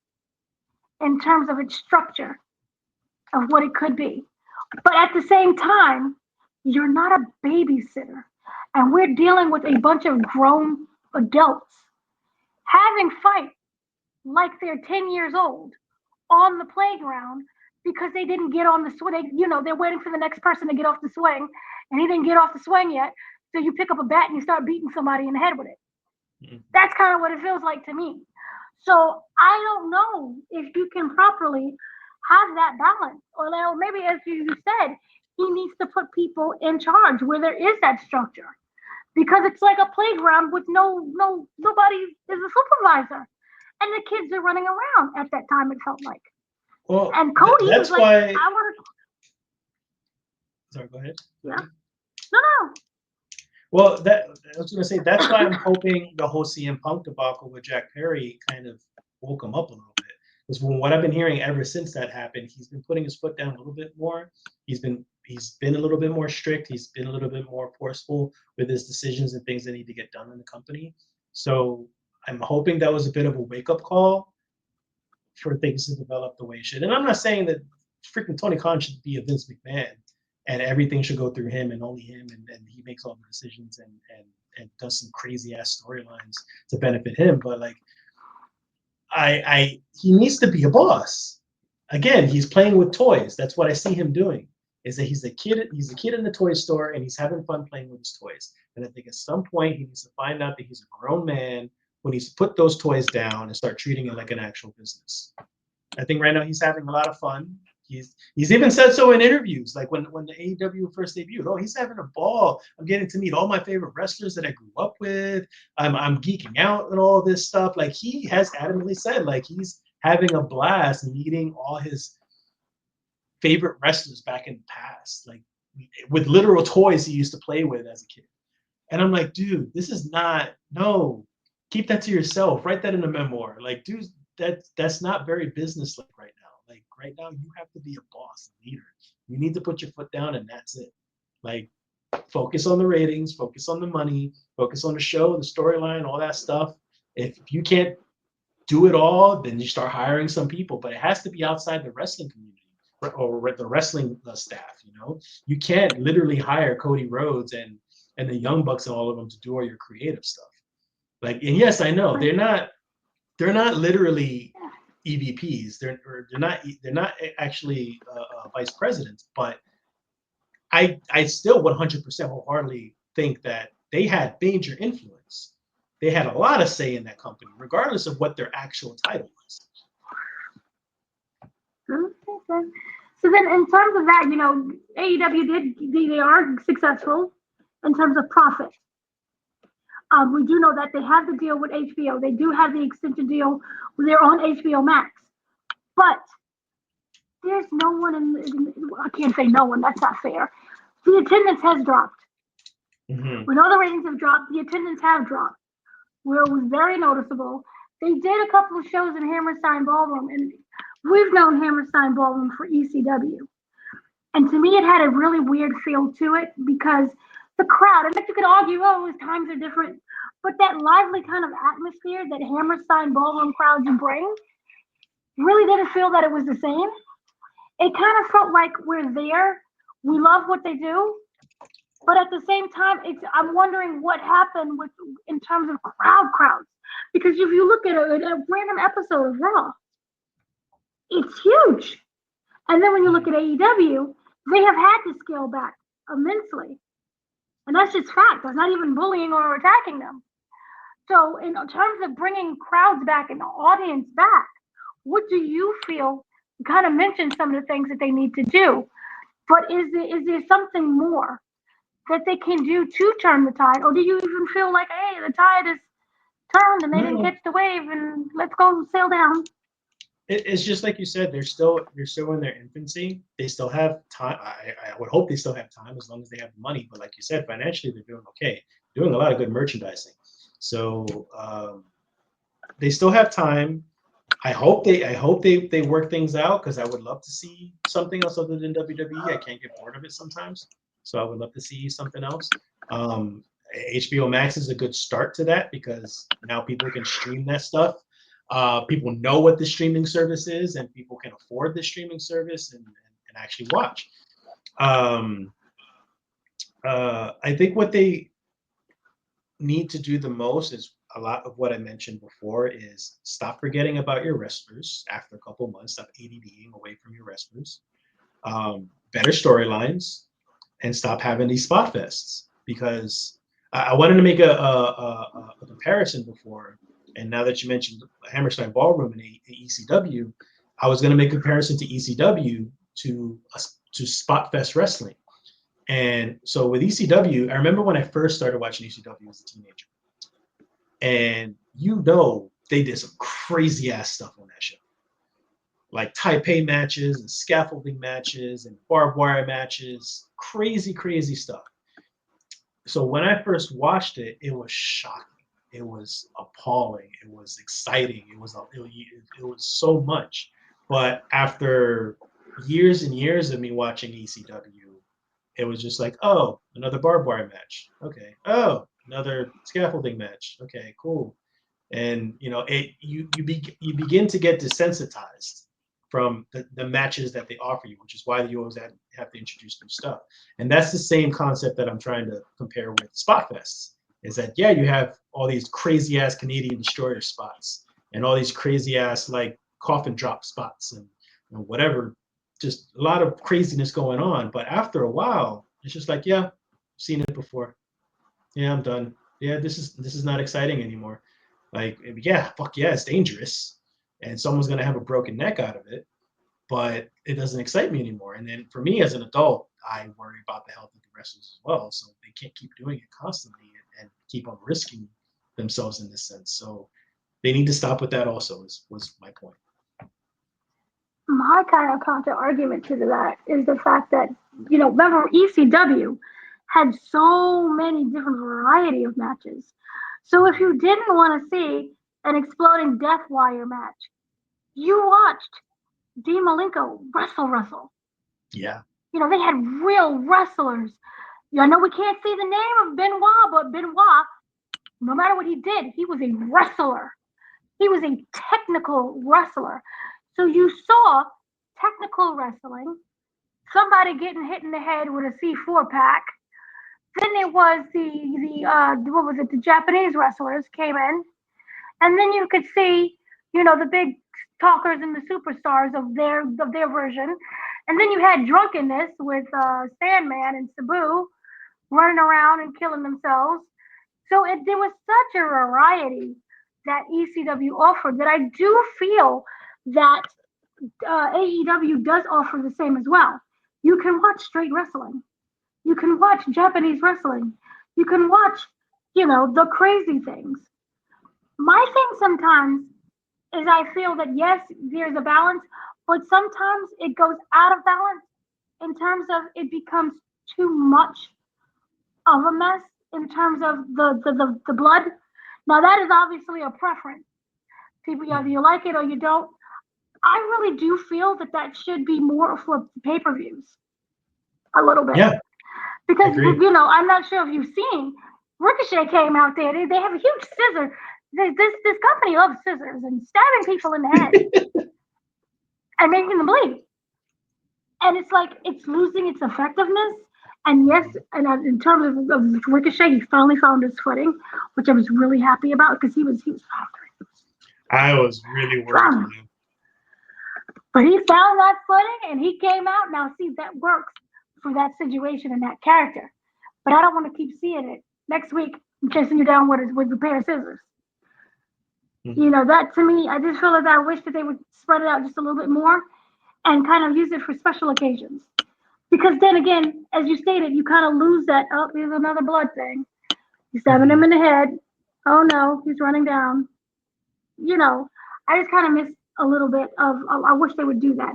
in terms of its structure of what it could be. But at the same time, you're not a babysitter. And we're dealing with a bunch of grown adults having fight like they're 10 years old on the playground because they didn't get on the swing. They're waiting for the next person to get off the swing, and he didn't get off the swing yet. So you pick up a bat and you start beating somebody in the head with it. Mm-hmm. That's kind of what it feels like to me. So I don't know if you can properly have that balance, or maybe as you said, he needs to put people in charge where there is that structure, because it's like a playground with nobody is a supervisor, and the kids are running around at that time. It felt like. Well, and Cody that's was why. I want to. Sorry, go ahead. Yeah. No. Well, I was going to say that's why I'm hoping the whole CM Punk debacle with Jack Perry kind of woke him up a little bit. Because from what I've been hearing ever since that happened, he's been putting his foot down a little bit more. He's been a little bit more strict. He's been a little bit more forceful with his decisions and things that need to get done in the company. So I'm hoping that was a bit of a wake-up call for things to develop the way it should. And I'm not saying that freaking Tony Khan should be a Vince McMahon and everything should go through him and only him, and he makes all the decisions and does some crazy ass storylines to benefit him. But like, he needs to be a boss. Again, he's playing with toys. That's what I see him doing. Is that he's a kid in the toy store and he's having fun playing with his toys. And I think at some point he needs to find out that he's a grown man when he's put those toys down and start treating it like an actual business. I think right now he's having a lot of fun. He's even said so in interviews, like when the AEW first debuted. Oh, he's having a ball. I'm getting to meet all my favorite wrestlers that I grew up with. I'm geeking out and all this stuff. Like he has adamantly said, like he's having a blast meeting all his favorite wrestlers back in the past, like with literal toys he used to play with as a kid. And I'm like, dude, this is not, no, keep that to yourself. Write that in a memoir. Like, dude, that's not very business-like right now. Like right now, you have to be a boss, a leader. You need to put your foot down, and that's it. Like, focus on the ratings, focus on the money, focus on the show, the storyline, all that stuff. If you can't do it all, then you start hiring some people. But it has to be outside the wrestling community or the wrestling staff. You can't literally hire Cody Rhodes and the Young Bucks and all of them to do all your creative stuff. Like, and yes, I know they're not literally EVPs. They're not actually vice presidents, but I still 100% wholeheartedly think that they had major influence. They had a lot of say in that company, regardless of what their actual title was. So then, in terms of that, AEW they are successful in terms of profit. We do know that they have the deal with HBO. They do have the extension deal with their own HBO Max. But there's no one I can't say no one, that's not fair. The attendance has dropped. Mm-hmm. We know the ratings have dropped, the attendance have dropped. Where it was very noticeable. They did a couple of shows in Hammerstein Ballroom, and we've known Hammerstein Ballroom for ECW. And to me, it had a really weird feel to it because the crowd, and you could argue, oh, times are different, but that lively kind of atmosphere that Hammerstein Ballroom crowds bring really didn't feel that it was the same. It kind of felt like we're there, we love what they do, but at the same time, I'm wondering what happened with in terms of crowds. Because if you look at a random episode of Raw, it's huge. And then when you look at AEW, they have had to scale back immensely. And that's just fact. That's not even bullying or attacking them. So in terms of bringing crowds back and the audience back, what do you feel? You kind of mentioned some of the things that they need to do, but is there something more that they can do to turn the tide, or do you even feel like, hey, the tide is turned and they didn't catch the wave and let's go sail down? It's just like you said, they're still in their infancy. They still have time. I would hope they still have time as long as they have the money. But like you said, financially they're doing okay, doing a lot of good merchandising. So they still have time. I hope they work things out because I would love to see something else other than WWE. I can't get bored of it sometimes, so I would love to see something else. HBO Max is a good start to that because now people can stream that stuff. People know what the streaming service is, and people can afford the streaming service and actually watch. I think what they need to do the most is a lot of what I mentioned before is stop forgetting about your wrestlers after a couple months, stop ADDing away from your wrestlers, better storylines, and stop having these spot fests. Because I wanted to make a comparison before, and now that you mentioned Hammerstein Ballroom and ECW, I was going to make a comparison to ECW to Spot Fest Wrestling. And so with ECW, I remember when I first started watching ECW as a teenager. And they did some crazy ass stuff on that show. Like Taipei matches and scaffolding matches and barbed wire matches, crazy, crazy stuff. So when I first watched it, it was shocking. It was appalling. It was exciting. It was so much. But after years and years of me watching ECW, it was just like, oh, another barbed wire match. Okay. Oh, another scaffolding match. Okay, cool. And you begin to get desensitized from the matches that they offer you, which is why you always have to introduce new stuff. And that's the same concept that I'm trying to compare with Spot Fests. Is that you have all these crazy ass Canadian destroyer spots and all these crazy ass like coffin drop spots and whatever, just a lot of craziness going on. But after a while, it's just like, yeah, I've seen it before. Yeah, I'm done. Yeah, this is not exciting anymore. Like, yeah, fuck yeah, it's dangerous, and someone's gonna have a broken neck out of it, but it doesn't excite me anymore. And then for me as an adult, I worry about the health of the wrestlers as well. So they can't keep doing it constantly and keep on risking themselves in this sense. So they need to stop with that also, was my point. My kind of counter argument to that is the fact that, remember ECW had so many different variety of matches. So if you didn't want to see an exploding death wire match, you watched Dean Malenko wrestle. Yeah. They had real wrestlers. I know we can't see the name of Benoit, but Benoit, no matter what he did, he was a wrestler. He was a technical wrestler. So you saw technical wrestling, somebody getting hit in the head with a C4 pack. Then it was the Japanese wrestlers came in, and then you could see, the big talkers and the superstars of their version, and then you had drunkenness with Sandman and Sabu running around and killing themselves. So there was such a variety that ECW offered that I do feel that AEW does offer the same as well. You can watch straight wrestling. You can watch Japanese wrestling. You can watch, the crazy things. My thing sometimes is I feel that yes, there's a balance, but sometimes it goes out of balance in terms of it becomes too much of a mess in terms of the blood. Now that is obviously a preference. People either you like it or you don't. I really do feel that should be more for pay-per-views a little bit Yeah, because agree. I'm not sure if you've seen Ricochet came out there. They have a huge scissor. This company loves scissors and stabbing people in the head and making them bleed. And it's like it's losing its effectiveness. And yes, and in terms of Ricochet, he finally found his footing, which I was really happy about because he was floundering. I was really worried for Floundering. him. But he found that footing and he came out. Now, see, that works for that situation and that character. But I don't want to keep seeing it. Next week, I'm chasing you down with a pair of scissors. That to me, I just feel like I wish that they would spread it out just a little bit more and kind of use it for special occasions. Because then again, as you stated, you kind of lose that. Oh, here's another blood thing. He's stabbing him in the head. Oh no, he's running down. I just kind of miss a little bit of. I wish they would do that.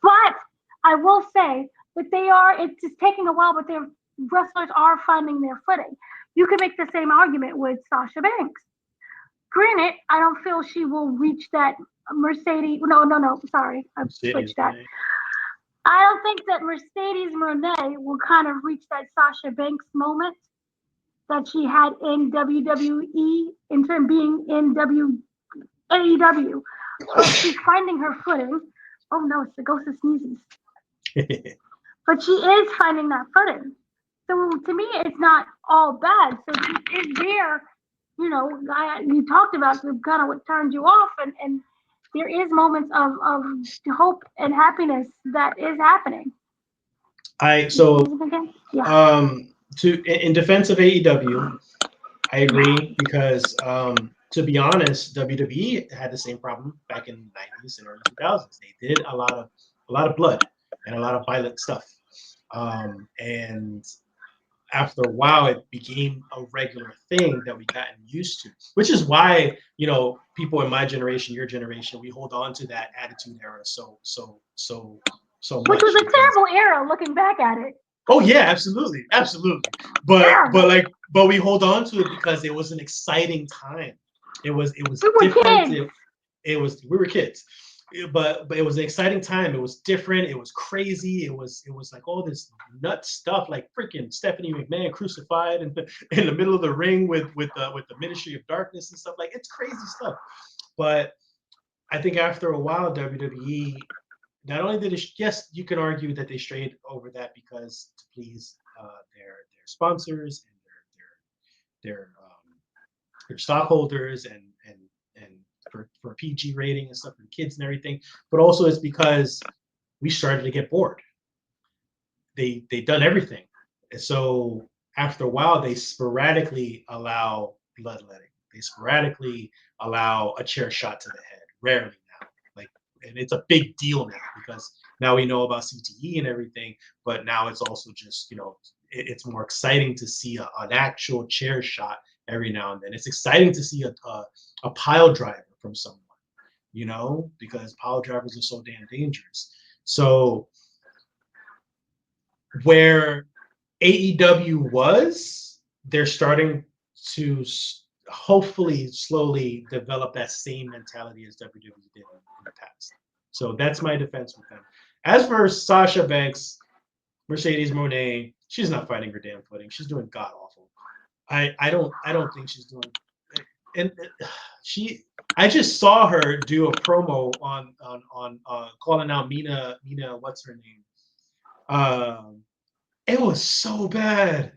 But I will say that it's just taking a while, but their wrestlers are finding their footing. You can make the same argument with Sasha Banks. Granted, I don't feel she will reach that Mercedes. No. Sorry, I switched that. I don't think that Mercedes Moné will kind of reach that Sasha Banks moment that she had in WWE in terms of being in AEW. But she's finding her footing. Oh no, it's the ghost of sneezes. But she is finding that footing. So to me, it's not all bad. So is there, you talked about kind of what turned you off, and there is moments of hope and happiness that is happening. In defense of AEW, I agree because to be honest, WWE had the same problem back in the 90s and early 2000s. They did a lot of blood and a lot of violent stuff, and after a while, it became a regular thing that we gotten used to, which is why, people in my generation, your generation, we hold on to that attitude era so much. Which was a terrible era looking back at it. Oh yeah, absolutely. But we hold on to it because it was an exciting time. It was different. We were kids. But it was an exciting time. It was different. It was crazy. It was like all this nut stuff, like freaking Stephanie McMahon crucified in the middle of the ring with the Ministry of Darkness and stuff. Like, it's crazy stuff. But I think after a while, WWE not only did it, yes, you can argue that they strayed over that because to please their sponsors and their stockholders and for PG rating and stuff for the kids and everything, but also it's because we started to get bored. They done everything, and so after a while, they sporadically allow bloodletting. They sporadically allow a chair shot to the head. Rarely now, and it's a big deal now because now we know about CTE and everything, but now it's also just it's more exciting to see an actual chair shot every now and then. It's exciting to see a pile driver from someone, because pile drivers are so damn dangerous. So where AEW was, they're starting to hopefully slowly develop that same mentality as WWE did in the past. So that's my defense with them. As for Sasha Banks, Mercedes Moné, she's not finding her damn footing. She's doing god awful. I don't think she's doing. And I just saw her do a promo on calling out Mina. What's her name? It was so bad.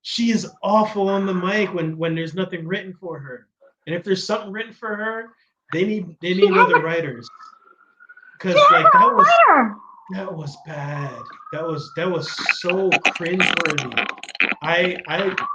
She is awful on the mic when there's nothing written for her. And if there's something written for her, they need other writers. Because that was bad. That was so cringeworthy. I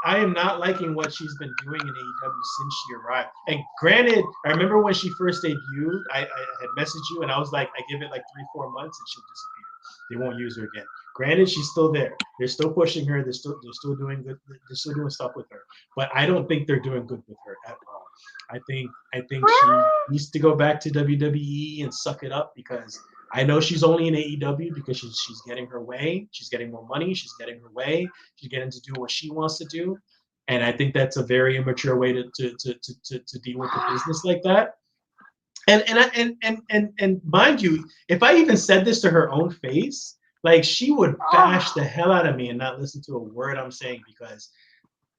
am not liking what she's been doing in AEW since she arrived. And granted, I remember when she first debuted, I had messaged you and I was like, I give it like 3-4 months and she'll disappear. They won't use her again. Granted, she's still there. They're still pushing her. They're still doing good. They're still doing stuff with her. But I don't think they're doing good with her at all. I think she Really? needs to go back to WWE and suck it up because I know she's only in AEW because she's getting her way. She's getting more money. She's getting her way. She's getting to do what she wants to do. And I think that's a very immature way to deal with the business like that. And mind you, if I even said this to her own face, like she would bash the hell out of me and not listen to a word I'm saying because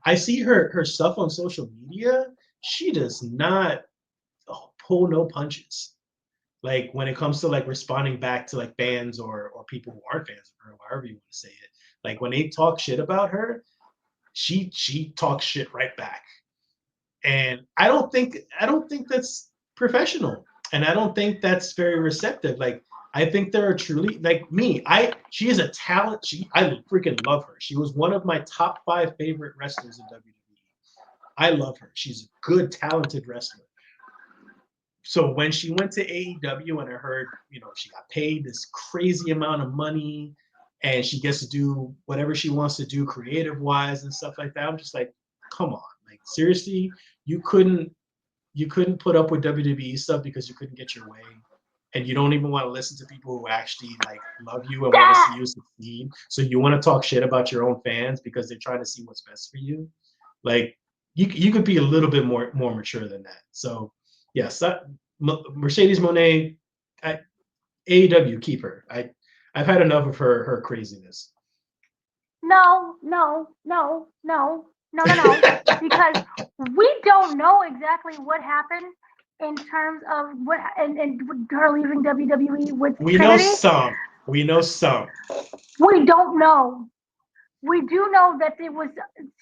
I see her stuff on social media. She does not pull no punches. Like when it comes to like responding back to like fans or people who aren't fans of her, however you want to say it. Like when they talk shit about her, she talks shit right back. And I don't think that's professional. And I don't think that's very receptive. Like I think there are truly like me. She is a talent. I freaking love her. She was one of my top 5 favorite wrestlers in WWE. I love her. She's a good, talented wrestler. So when she went to AEW and I heard, she got paid this crazy amount of money and she gets to do whatever she wants to do creative wise and stuff like that, I'm just like, come on. Like seriously, you couldn't put up with WWE stuff because you couldn't get your way. And you don't even want to listen to people who actually like love you and want to see you succeed. So you want to talk shit about your own fans because they're trying to see what's best for you. Like you could be a little bit more mature than that. So yes, Mercedes Moné, AEW, keep her. I've had enough of her craziness. No, no, no, no, no, no, no. Because we don't know exactly what happened in terms of what and her leaving WWE with We know Trinity. some. We know some. We don't know. We do know that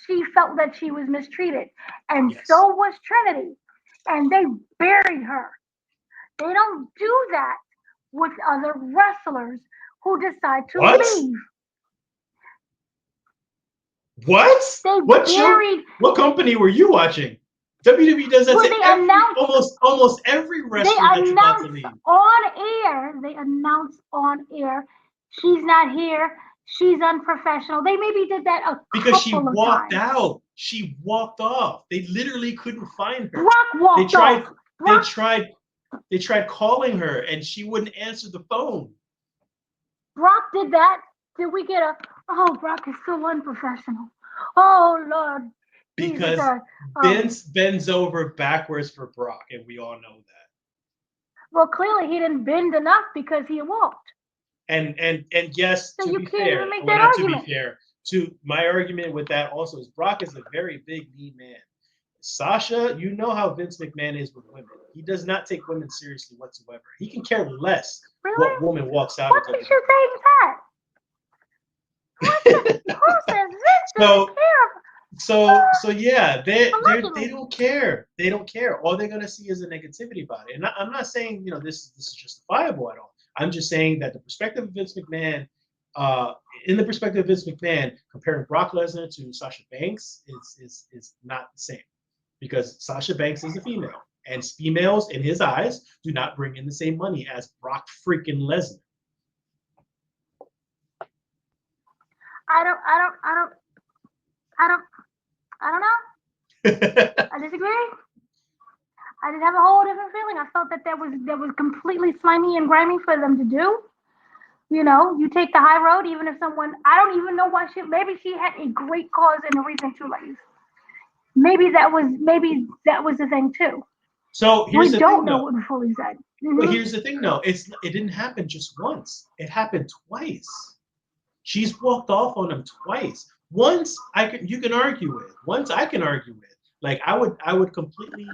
she felt that she was mistreated, and Yes. so was Trinity, and they buried her. They don't do that with other wrestlers who decide to What? leave. What? They What show? buried. What company were you watching? WWE does that Well, to almost every they wrestler that's about to announced leave. on air. They announced on air. She's not here. She's unprofessional. They maybe did that a Because she couple of walked times. out. She walked off. They literally couldn't find her. Brock They walked tried. off. They Brock, tried. They tried calling her, and she wouldn't answer the phone. Brock did that. Did we get a? Oh, Brock is so unprofessional. Oh Lord, he's Because a. Vince bends over backwards for Brock, and we all know that. Well, clearly he didn't bend enough because he walked. And yes, So to you be can't fair, even make well, that not to be argument. fair, to my argument with that also is Brock is a very big mean man. Sasha, you know how Vince McMahon is with women. He does not take women seriously whatsoever. He can care less what Really? woman walks out What of makes WWE. you think that? Who says Vince doesn't so care? so yeah, they Allegedly. don't care. They don't care. All they're gonna see is a negativity about it. And I'm not saying this is justifiable at all. I'm just saying that the perspective of Vince McMahon, in the perspective of Vince McMahon, comparing Brock Lesnar to Sasha Banks is not the same, because Sasha Banks is a female, and females in his eyes do not bring in the same money as Brock freaking Lesnar. I don't. I don't. I don't. I don't. I don't know. I disagree. I just have a whole different feeling. I felt that was completely slimy and grimy for them to do. You take the high road, even if someone, I don't even know why maybe she had a great cause and a reason to leave. Maybe that was the thing too. So here's We the don't thing, know though. what we fully said. But here's the thing, though. It didn't happen just once. It happened twice. She's walked off on him twice. Once you can argue with. Once I can argue with. Like I would completely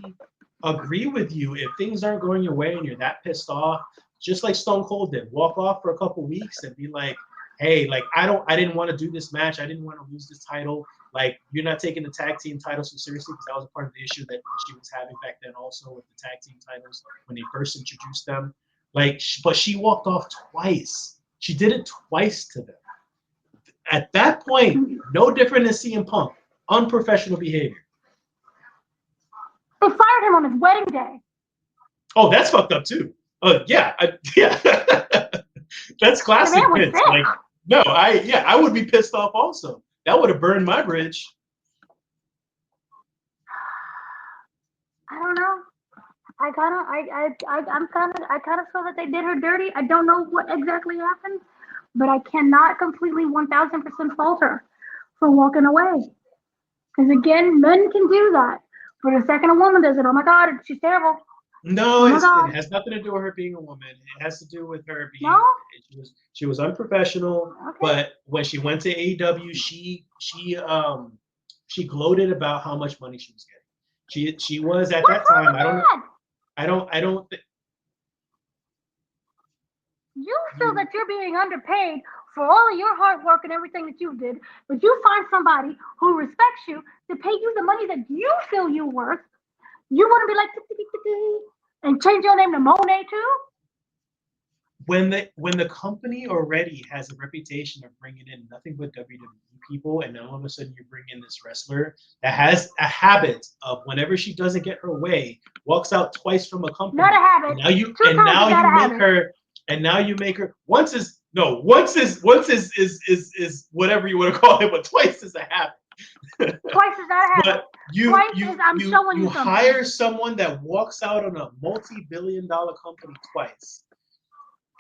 agree with you if things aren't going your way and you're that pissed off. Just like Stone Cold did, walk off for a couple weeks and be like, "Hey, like I didn't want to do this match. I didn't want to lose this title. Like you're not taking the tag team titles so seriously," because that was a part of the issue that she was having back then also with the tag team titles when they first introduced them. Like, but she walked off twice. She did it twice to them. At that point, no different than CM Punk. Unprofessional behavior. They fired him on his wedding day. Oh, that's fucked up too. Yeah. That's The classic man was Vince. sick. Like, no, I would be pissed off also. That would have burned my bridge. I don't know. I kind of feel that they did her dirty. I don't know what exactly happened, but I cannot completely 1000% fault her for walking away. Because again, men can do that. But the second a woman does it, oh my God, she's terrible. No, Oh my it God. has nothing to do with her being a woman. It has to do with her being. No? She was unprofessional. Okay. But when she went to AEW, she gloated about how much money she was getting. She was at that time. I don't. You feel that you're being underpaid for all of your hard work and everything that you did, but you find somebody who respects you to pay you the money that you feel you're worth. You want to be like and change your name to Monet too? When the company already has a reputation of bringing in nothing but WWE people, and then all of a sudden you bring in this wrestler that has a habit of whenever she doesn't get her way, walks out twice from a company. Not a habit. And now you make her once is whatever you want to call it, but twice is a habit. Twice is not a habit. But you hire someone that walks out on a multi-billion-dollar company twice,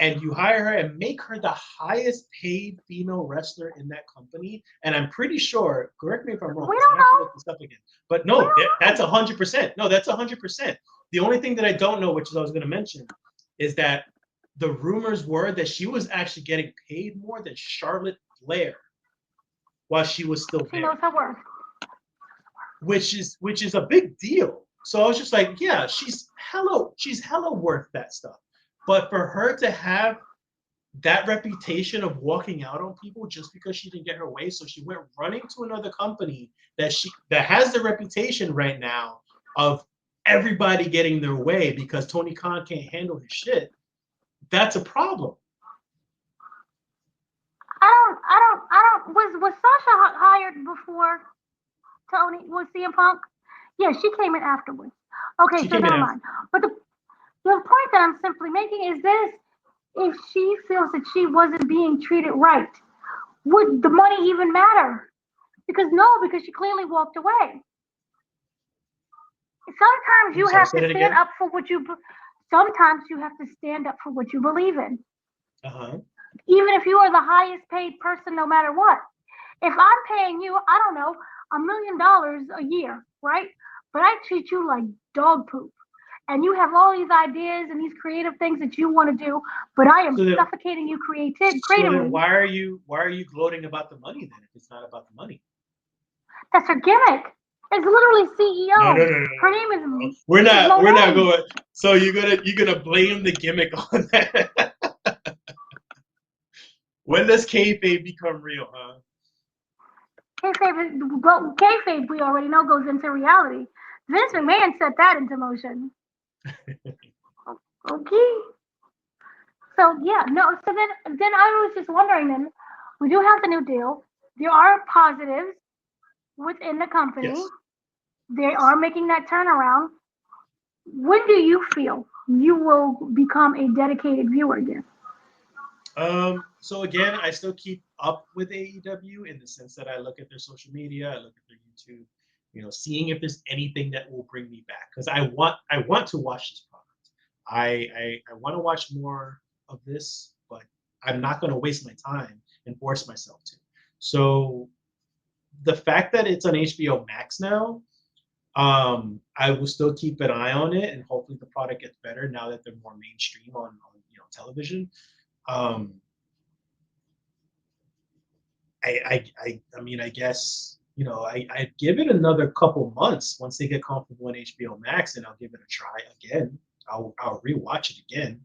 and you hire her and make her the highest paid female wrestler in that company. And I'm pretty sure, correct me if I'm wrong, we don't I have to know. look this up again. But no, that's 100%. No, that's 100%. The only thing that I don't know, which is I was going to mention, is that the rumors were that she was actually getting paid more than Charlotte Flair while she was still there. She knows her worth. Which is a big deal. So I was just like, yeah, she's hella worth that stuff. But for her to have that reputation of walking out on people just because she didn't get her way, so she went running to another company that has the reputation right now of everybody getting their way because Tony Khan can't handle his shit. That's a problem. Was Sasha hired before Tony was CM Punk? Yeah, she came in afterwards. Okay, so never mind. But the point that I'm simply making is this: if she feels that she wasn't being treated right, would the money even matter? Because she clearly walked away. Sometimes you have to stand up for what you. Sometimes you have to stand up for what you believe in. Even if you are the highest paid person, no matter what. If I'm paying you, I don't know, $1 million a year, right? But I treat you like dog poop. And you have all these ideas and these creative things that you want to do, but I am suffocating you creatively. So then why are you gloating about the money then if it's not about the money? That's her gimmick. It's literally CEO. No. Her name is. We're not going. So you're gonna blame the gimmick on that? When does kayfabe become real, huh? Kayfabe, we already know, goes into reality. Vince McMahon set that into motion. Okay. So yeah, no. So then I was just wondering. Then we do have the new deal. There are positives within the company. Yes. They are making that turnaround. When do you feel you will become a dedicated viewer again? So again, I still keep up with AEW in the sense that I look at their social media, I look at their YouTube, seeing if there's anything that will bring me back because I want to watch this product. I want to watch more of this, but I'm not going to waste my time and force myself to. So the fact that it's on HBO Max now, I will still keep an eye on it, and hopefully the product gets better now that they're more mainstream on television. I guess I'd give it another couple months once they get comfortable on HBO Max, and I'll give it a try again. I'll rewatch it again,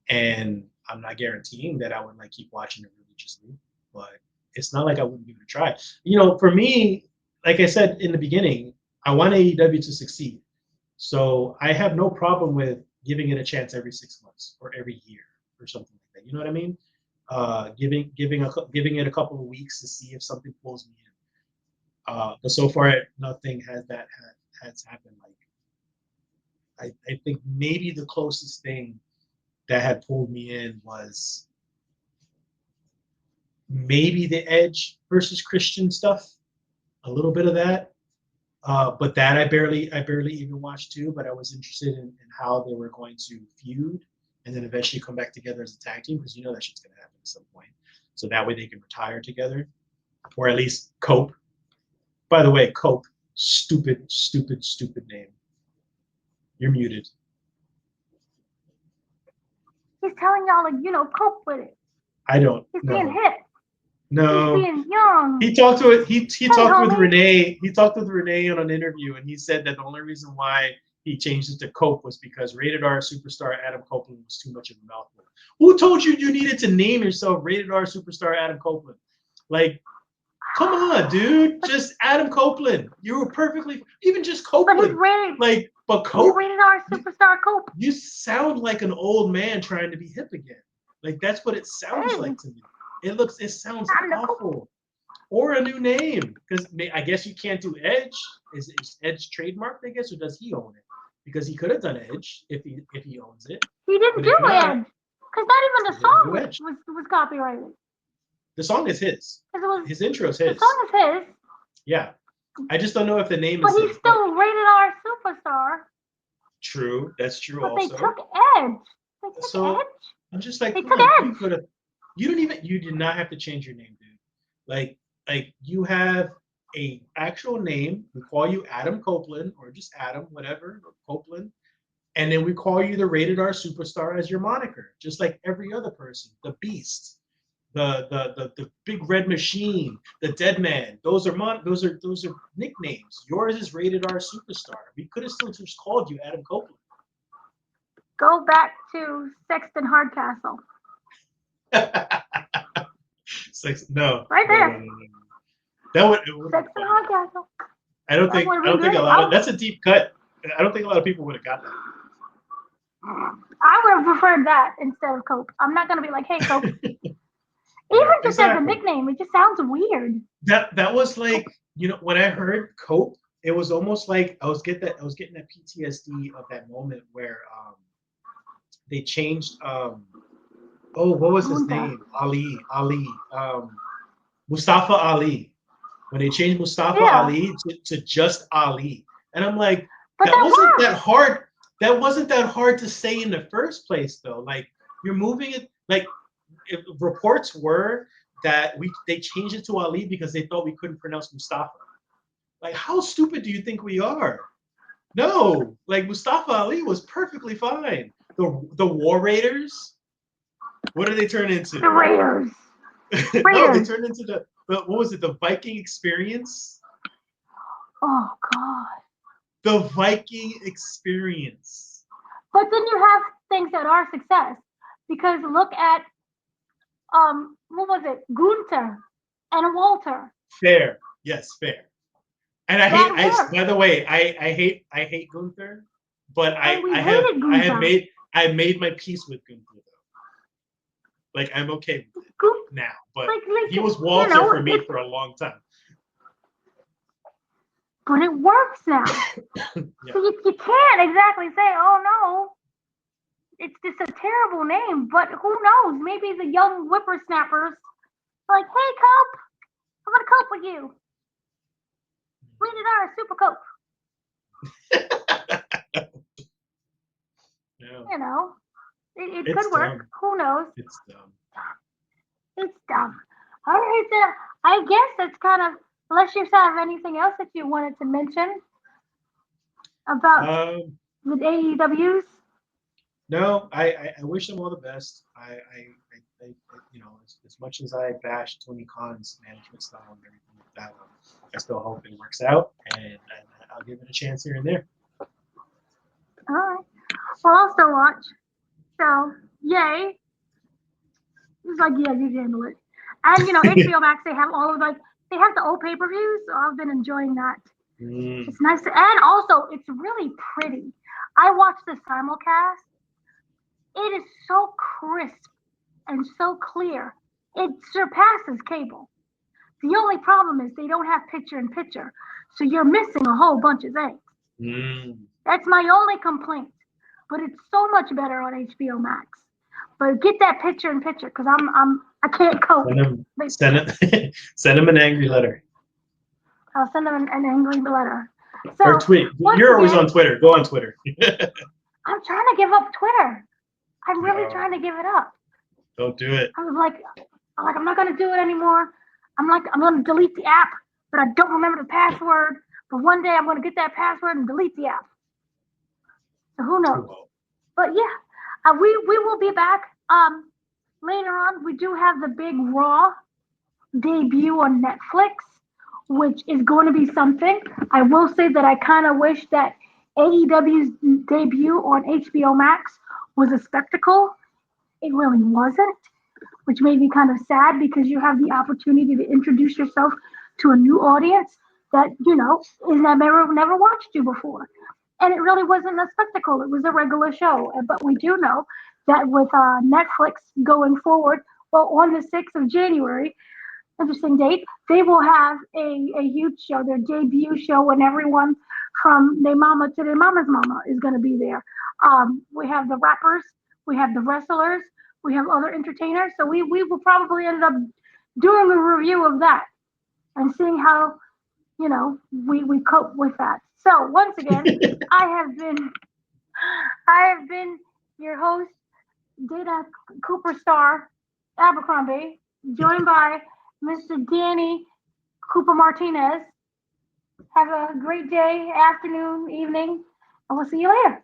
and I'm not guaranteeing that I would keep watching it religiously, but it's not like I wouldn't give it a try. For me, like I said in the beginning, I want AEW to succeed, so I have no problem with giving it a chance every 6 months or every year or something like that. You know what I mean? giving it a couple of weeks to see if something pulls me in. But so far, nothing has happened. Like I think maybe the closest thing that had pulled me in was maybe the Edge versus Christian stuff, a little bit of that. But that I barely even watched too. But I was interested in how they were going to feud and then eventually come back together as a tag team, because you know that shit's gonna happen at some point. So that way they can retire together, or at least Cope. By the way, Cope, stupid name. You're muted. He's telling y'all, like, cope with it. I don't. He's being hip. No. He's being young. He talked with homie. Renee. He talked with Renee on an interview, and he said that the only reason why he changed it to Cope was because Rated R superstar Adam Copeland was too much of a mouthful. Who told you needed to name yourself Rated R superstar Adam Copeland? Like, come on, dude. Just Adam Copeland. You were perfectly, even just Copeland. But he's rated. But Cope. Rated R superstar Cope. You sound like an old man trying to be hip again. Like, that's what it sounds like to me. It sounds awful. Or a new name, because I guess you can't do Edge. Is Edge trademarked, I guess, or does he own it? Because he could have done Edge if he owns it. He didn't do Edge, because not even the song was copyrighted. The song is his. His intro is his. The song is his. Yeah, I just don't know if the name is. But he's still Rated R superstar. True, that's true. But also, they took Edge. Edge. I'm just like, they took Edge. You did not have to change your name, dude. Like you have a actual name. We call you Adam Copeland, or just Adam, whatever, Copeland, and then we call you the Rated R superstar as your moniker, just like every other person. The Beast, the Big Red Machine, the Dead Man. Those are nicknames. Yours is Rated R superstar. We could have still just called you Adam Copeland. Go back to Sexton Hardcastle. No. Right there. No. That would. Sexton Hardcastle. I don't think a lot of that's a deep cut. I don't think a lot of people would have got that. I would have preferred that instead of Cope. I'm not gonna be like, hey, Cope. Even just as a nickname, it just sounds weird. That was like, when I heard Cope, it was almost like I was getting that PTSD of that moment where they changed what was his name? Mustafa Ali. When they changed Mustafa Ali to just Ali. And I'm like, that wasn't that hard. That wasn't that hard to say in the first place, though. Like, you're moving it, like, reports were that they changed it to Ali because they thought we couldn't pronounce Mustafa. Like, how stupid do you think we are? No, like, Mustafa Ali was perfectly fine. The War Raiders, what did they turn into? The Raiders. No, they turned into the what was it? The Viking Experience. Oh God. The Viking Experience. But then you have things that are success, because look at what was it? Gunther and Walter. Fair. Yes, fair. And by the way, I hate Gunther, but I made my peace with Gunther, though. Like, I'm okay with it now. But he was Walter for me for a long time. But it works now. Yeah. So you can't exactly say, oh no, it's just a terrible name. But who knows? Maybe the young whippersnappers are like, hey, Cope, I'm going to cope with you. Rated R, super Cope. Yeah. It could work. Dumb. Who knows? It's dumb. It's dumb. All right, then. I guess that's kind of, unless you have anything else that you wanted to mention about the AEWs. No, I wish them all the best. I as much as I bash Tony Khan's management style and everything like that, I still hope it works out, and I'll give it a chance here and there. All right. Well, I'll still watch. So, yay. It's like, yeah, you handle it. And, HBO Max, they have all of, they have the old pay-per-views, so I've been enjoying that. It's nice. And also, it's really pretty. I watched the simulcast. It is so crisp and so clear. It surpasses cable. The only problem is they don't have picture-in-picture, so you're missing a whole bunch of things. Mm. That's my only complaint. But it's so much better on HBO Max. But get that picture-in-picture, because I can't cope. Send him an angry letter. I'll send them an angry letter. Or So tweet. You're always on Twitter. Go on Twitter. I'm trying to give up Twitter. I'm really trying to give it up. Don't do it. I was like, I'm not gonna do it anymore. I'm gonna delete the app, but I don't remember the password. But one day I'm gonna get that password and delete the app. So who knows? But yeah, we will be back. Later on, we do have the big Raw debut on Netflix, which is going to be something. I will say that I kind of wish that AEW's debut on HBO Max was a spectacle. It really wasn't, which made me kind of sad because you have the opportunity to introduce yourself to a new audience that, is never watched you before. And it really wasn't a spectacle. It was a regular show. But we do know that with Netflix going forward, well, on the 6th of January, interesting date, they will have a huge show, their debut show, and everyone from their mama to their mama's mama is going to be there. We have the rappers, we have the wrestlers, we have other entertainers. So we will probably end up doing a review of that and seeing how, we cope with that. So once again, I have been your host, Dana Cooper Star Abercrombie, joined by Mr. Danny Cooper Martinez. Have a great day, afternoon, evening, and we'll see you later.